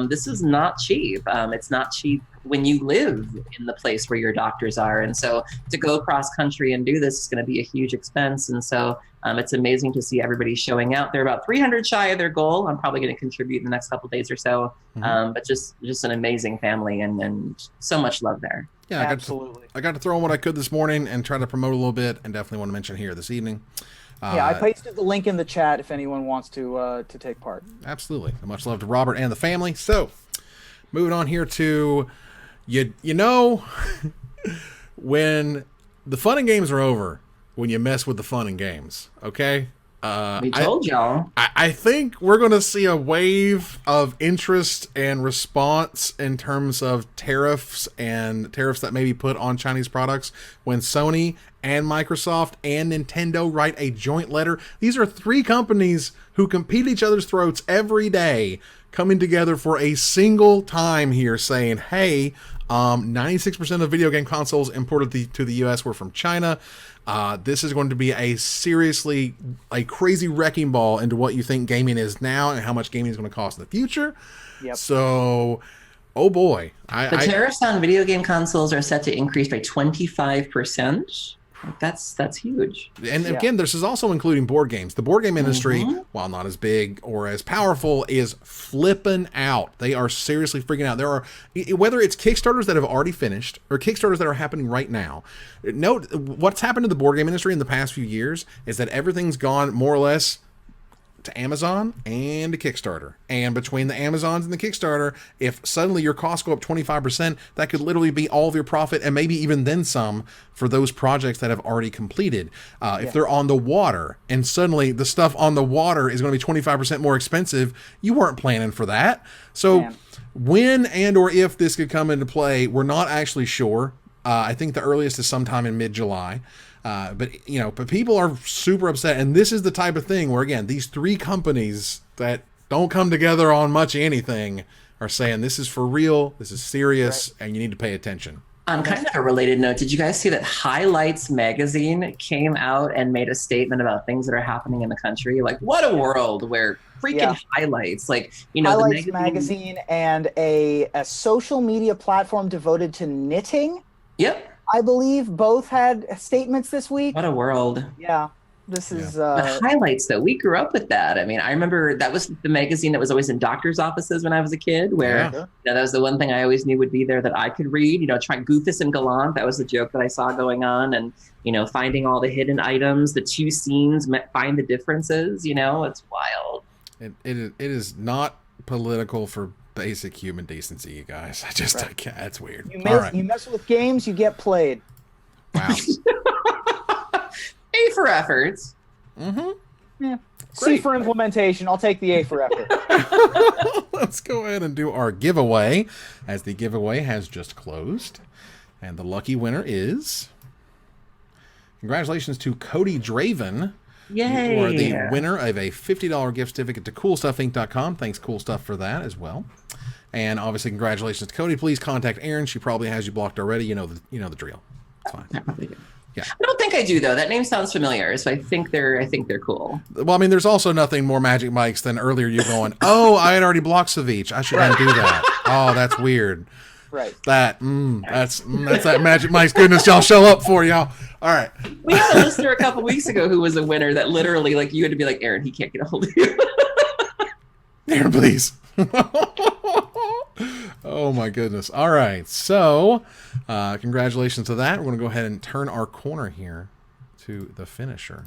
this is not cheap. It's not cheap when you live in the place where your doctors are. And so to go cross country and do this is going to be a huge expense. And so it's amazing to see everybody showing out. They're about 300 shy of their goal. I'm probably going to contribute in the next couple of days or so. But just an amazing family and so much love there. Yeah, Absolutely. I got to throw in what I could this morning and try to promote a little bit, and definitely want to mention here this evening. Yeah, I pasted the link in the chat if anyone wants to take part. Absolutely. Much love to Robert and the family. So, moving on here to, when the fun and games are over, when you mess with the fun and games, okay? We told y'all. I think we're going to see a wave of interest and response in terms of tariffs that may be put on Chinese products when Sony and Microsoft and Nintendo write a joint letter. These are three companies who compete each other's throats every day, coming together for a single time here saying, hey, 96% of video game consoles imported to the US were from China. This is going to be a crazy wrecking ball into what you think gaming is now and how much gaming is going to cost in the future. Yep. So, oh boy. The tariffs on video game consoles are set to increase by 25%. That's huge. And again, this is also including board games. The board game industry, while not as big or as powerful, is flipping out. They are seriously freaking out. There are, whether it's Kickstarters that have already finished or Kickstarters that are happening right now. Note what's happened to the board game industry in the past few years is that everything's gone more or less to Amazon and to Kickstarter. And between the Amazons and the Kickstarter, if suddenly your costs go up 25%, that could literally be all of your profit and maybe even then some for those projects that have already completed. If they're on the water and suddenly the stuff on the water is going to be 25% more expensive, you weren't planning for that. So when and or if this could come into play, we're not actually sure. I think the earliest is sometime in mid-July. But people are super upset, and this is the type of thing where, again, these three companies that don't come together on much anything are saying this is for real, this is serious, and you need to pay attention. On kind of a related note, did you guys see that Highlights magazine came out and made a statement about things that are happening in the country? Like, what a world where freaking Highlights, Highlights the magazine and a social media platform devoted to knitting. Yep. I believe both had statements this week. What a world. Yeah. This is The highlights, though, we grew up with that. I mean, I remember that was the magazine that was always in doctor's offices when I was a kid, where that was the one thing I always knew would be there that I could read. Try Goofus and Gallant. That was the joke that I saw going on, and finding all the hidden items, the two scenes, find the differences. It's wild. It is not political for basic human decency, you guys. I can't. It's weird. You mess with games, you get played. Wow. A for efforts. Mm-hmm. Yeah. C for implementation. I'll take the A for effort. Let's go ahead and do our giveaway, as the giveaway has just closed. And the lucky winner is... Congratulations to Cody Draven. Yay. You are the winner of a $50 gift certificate to CoolStuffInc.com. Thanks, Cool Stuff, for that as well. And obviously, congratulations to Cody. Please contact Erin. She probably has you blocked already. You know the drill. It's fine. Yeah. I don't think I do, though. That name sounds familiar, so I think they're cool. Well, I mean, there's also nothing more Magic Mike's than earlier you going, oh, I had already blocked Savjz. I should undo that. Oh, that's weird. Right. That's that Magic Mike's goodness y'all show up for, y'all. All right. We had a listener a couple weeks ago who was a winner that literally, you had to be like, Aaron, he can't get a hold of you. Aaron, please. Oh my goodness. All right. So, congratulations to that. We're going to go ahead and turn our corner here to the finisher.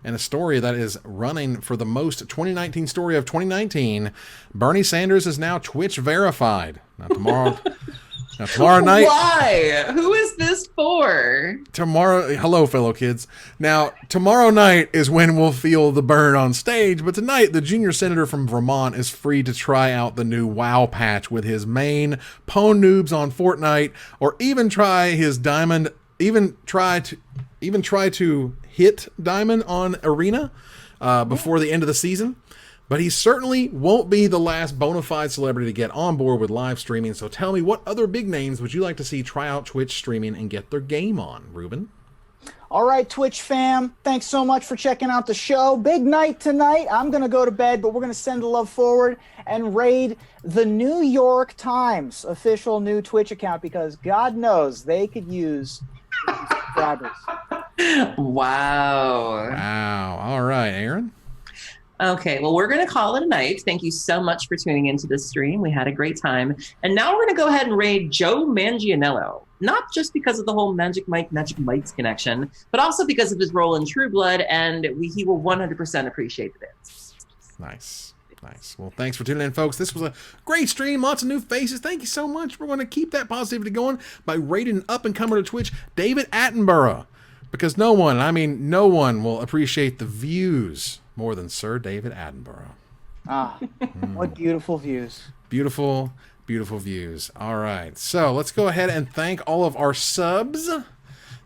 And a story that is running for the most 2019 story of 2019. Bernie Sanders is now Twitch verified. Now tomorrow night. Why? Who is this for? Hello, fellow kids. Now, tomorrow night is when we'll feel the burn on stage, but tonight, the junior senator from Vermont is free to try out the new WoW patch with his main Pwn noobs on Fortnite, or even try his diamond, even try to hit diamond on Arena before the end of the season. But he certainly won't be the last bona fide celebrity to get on board with live streaming. So tell me, what other big names would you like to see try out Twitch streaming and get their game on, Ruben? All right, Twitch fam, thanks so much for checking out the show. Big night tonight. I'm going to go to bed, but we're going to send the love forward and raid the New York Times official new Twitch account, because God knows they could use subscribers. Wow. All right, Aaron? Okay, well, we're going to call it a night. Thank you so much for tuning into this stream. We had a great time. And now we're going to go ahead and raid Joe Manganiello, not just because of the whole Magic Mike's connection, but also because of his role in True Blood, and he will 100% appreciate the bits. Nice. Well, thanks for tuning in, folks. This was a great stream. Lots of new faces. Thank you so much. We're going to keep that positivity going by raiding up-and-comer to Twitch, David Attenborough, because no one will appreciate the views more than Sir David Attenborough. What beautiful views. Beautiful views. All right. So let's go ahead and thank all of our subs.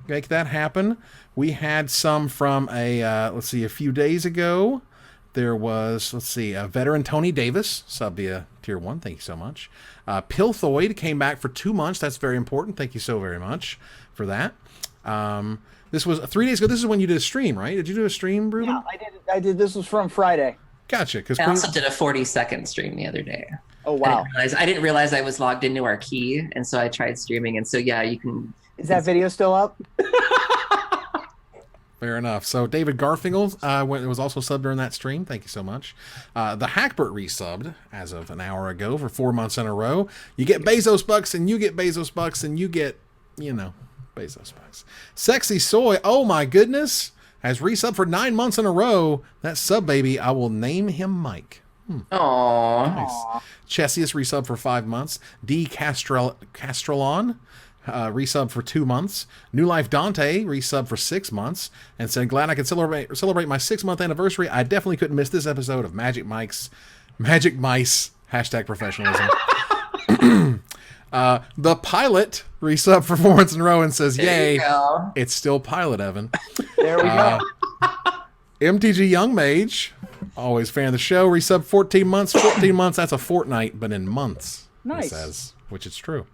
Make that happen. We had some from a few days ago. There was, veteran Tony Davis, sub via tier 1. Thank you so much. Pilthoid came back for 2 months. That's very important. Thank you so very much for that. This was 3 days ago. This is when you did a stream, right? Did you do a stream, Ruben? Yeah, I did. This was from Friday. Gotcha. I also did a 40-second stream the other day. Oh, wow. I didn't realize I was logged into our key, and so I tried streaming. And so, yeah, you can... Is that video still up? Fair enough. So David Garfinkel was also subbed during that stream. Thank you so much. The Hackbert resubbed as of an hour ago for 4 months in a row. You get Bezos bucks, and you get Bezos bucks, and you get, Bezos bucks. Sexy Soy, oh my goodness, has resubbed for 9 months in a row. That sub baby, I will name him Mike. Aww. Nice. Chessius resubbed for 5 months. D. Castrelon resubbed for 2 months. New Life Dante resubbed for 6 months and said, glad I could celebrate my 6-month anniversary. I definitely couldn't miss this episode of Magic Mice #professionalism. The Pilot resubbed for 4 months in a row and says, yay, it's still Pilot, Evan. There we go. MTG Young Mage, always fan of the show, resubbed 14 months. 14 months, that's a fortnight, but in months. Nice. He says, which is true.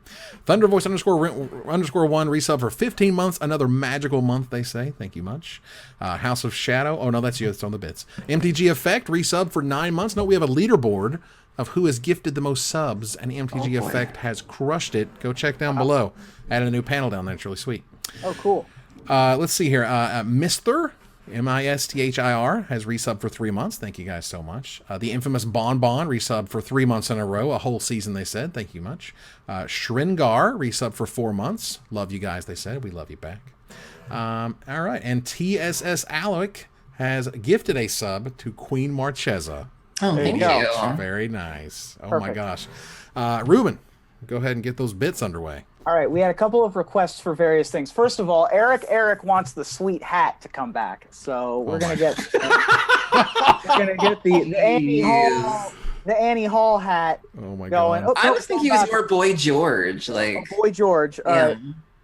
Thundervoice _1 resub for 15 months. Another magical month, they say. Thank you much. House of Shadow. Oh, no, that's you. It's on the bits. MTG Effect resub for 9 months. No, we have a leaderboard of who has gifted the most subs, and MTG Effect has crushed it. Go check down below. Added a new panel down there. It's really sweet. Oh, cool. Let's see here. Mr. MISTHIR has resubbed for 3 months. Thank you guys so much. The infamous Bon resubbed for 3 months in a row, a whole season, they said. Thank you much. Shringar resubbed for 4 months. Love you guys, they said. We love you back. All right. And TSS Alec has gifted a sub to Queen Marchesa. Oh, thank you. Very nice. Oh, Perfect. my gosh. Ruben, go ahead and get those bits underway. All right, we had a couple of requests for various things. First of all, Eric wants the sweet hat to come back, so we're gonna get the Annie Hall hat. Oh my going. god! I was thinking he was more Boy George, like Boy George. All right,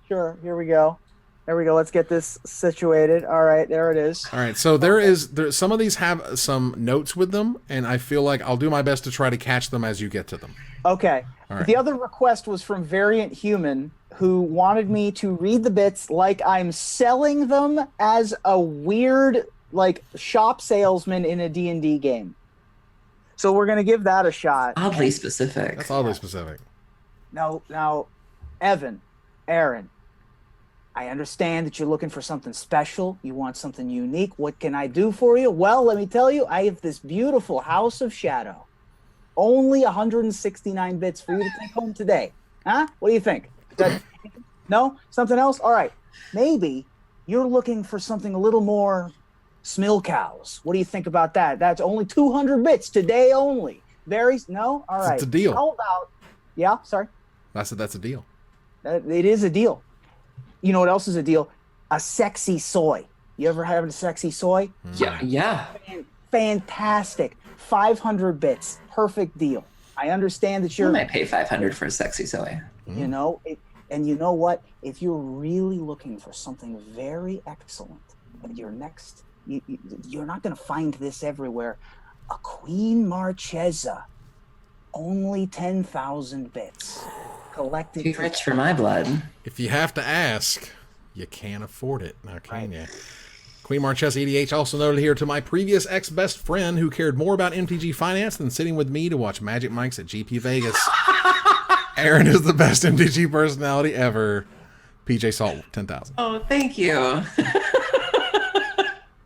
sure. Here we go. There we go. Let's get this situated. All right, there it is. All right, so there some of these have some notes with them, and I feel like I'll do my best to try to catch them as you get to them. Okay. All right. The other request was from Variant Human, who wanted me to read the bits like I'm selling them as a weird, like, shop salesman in a D&D game. So we're going to give that a shot. oddly specific. That's oddly specific. Now, Evan, Aaron, I understand that you're looking for something special. You want something unique. What can I do for you? Well, let me tell you, I have this beautiful House of Shadow. Only 169 bits for you to take home today. Huh? What do you think? No? Something else? All right. Maybe you're looking for something a little more Smilcows. What do you think about that? That's only 200 bits today only. No? All right. It's a deal. How about... Yeah, sorry. I said that's a deal. It is a deal. You know what else is a deal? A sexy soy. You ever had a sexy soy? Yeah. Fantastic. 500 bits. Perfect deal. I understand that You you're... might pay 500 for a sexy soy. You know, and you know what? If you're really looking for something very excellent, your next... You're not going to find this everywhere. A Queen Marchesa. Only 10,000 bits. Collected... Too rich for my blood. If you have to ask, you can't afford it. Now, can you? Queen Marchesa EDH also noted here, to my previous ex-best friend who cared more about MTG finance than sitting with me to watch Magic Mike's at GP Vegas. Aaron is the best MTG personality ever. PJ Salt, 10,000. Oh, thank you.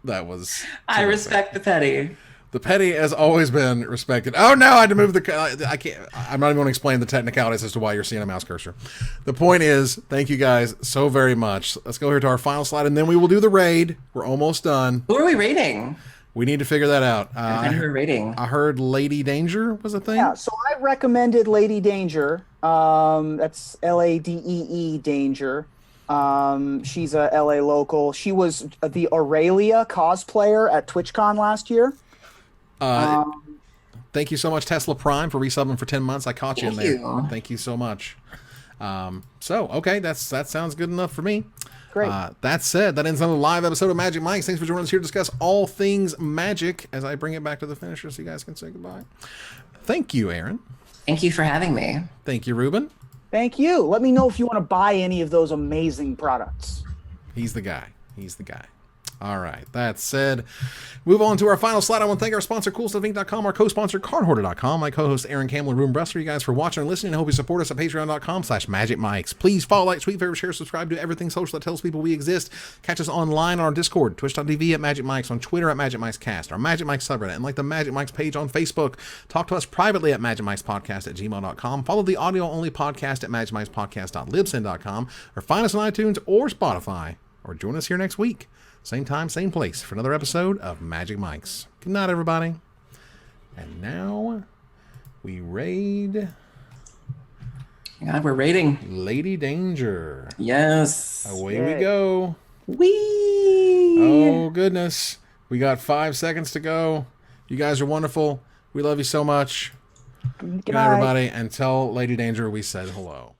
That was... I respect the petty. The petty has always been respected. Oh no, I had to move the... I can't... I'm not even going to explain the technicalities as to why you're seeing a mouse cursor. The point is, thank you guys so very much. Let's go here to our final slide, and then we will do the raid. We're almost done. Who are we rating? We need to figure that out. I heard rating. I heard Lady Danger was a thing. Yeah, so I recommended Lady Danger. That's LADEE Danger. She's a LA local. She was the Aurelia cosplayer at TwitchCon last year. Thank you so much, Tesla Prime, for resubbing for 10 months. I caught you in there. you. Thank you so much. Okay, that sounds good enough for me. Great. That said, that ends another live episode of Magic Mike's. Thanks for joining us here to discuss all things Magic as I bring it back to the finisher so you guys can say goodbye. Thank you, Aaron. Thank you for having me. Thank you, Ruben. Thank you. Let me know if you want to buy any of those amazing products. He's the guy. All right. That said, move on to our final slide. I want to thank our sponsor, CoolStuffInc.com, our co-sponsor, CardHoarder.com, my co-host, Aaron Campbell and Ruben Bressler. You guys for watching and listening. I hope you support us at Patreon.com/MagicMikes. Please follow, like, tweet, favorite, share, subscribe to everything social that tells people we exist. Catch us online on our Discord, twitch.tv at Magic Mikes, on Twitter at Magic Mikes Cast, our Magic Mikes subreddit, and like the Magic Mikes page on Facebook. Talk to us privately at MagicMikesPodcast@gmail.com. Follow the audio-only podcast at MagicMikesPodcast.libsyn.com, or find us on iTunes or Spotify, or join us here next week. Same time, same place for another episode of Magic Mikes. Good night, everybody. And now we raid... God, we're rating. Lady Danger. Yes. Away we go. Whee! Oh, goodness. We got 5 seconds to go. You guys are wonderful. We love you so much. Good night, everybody. And tell Lady Danger we said hello.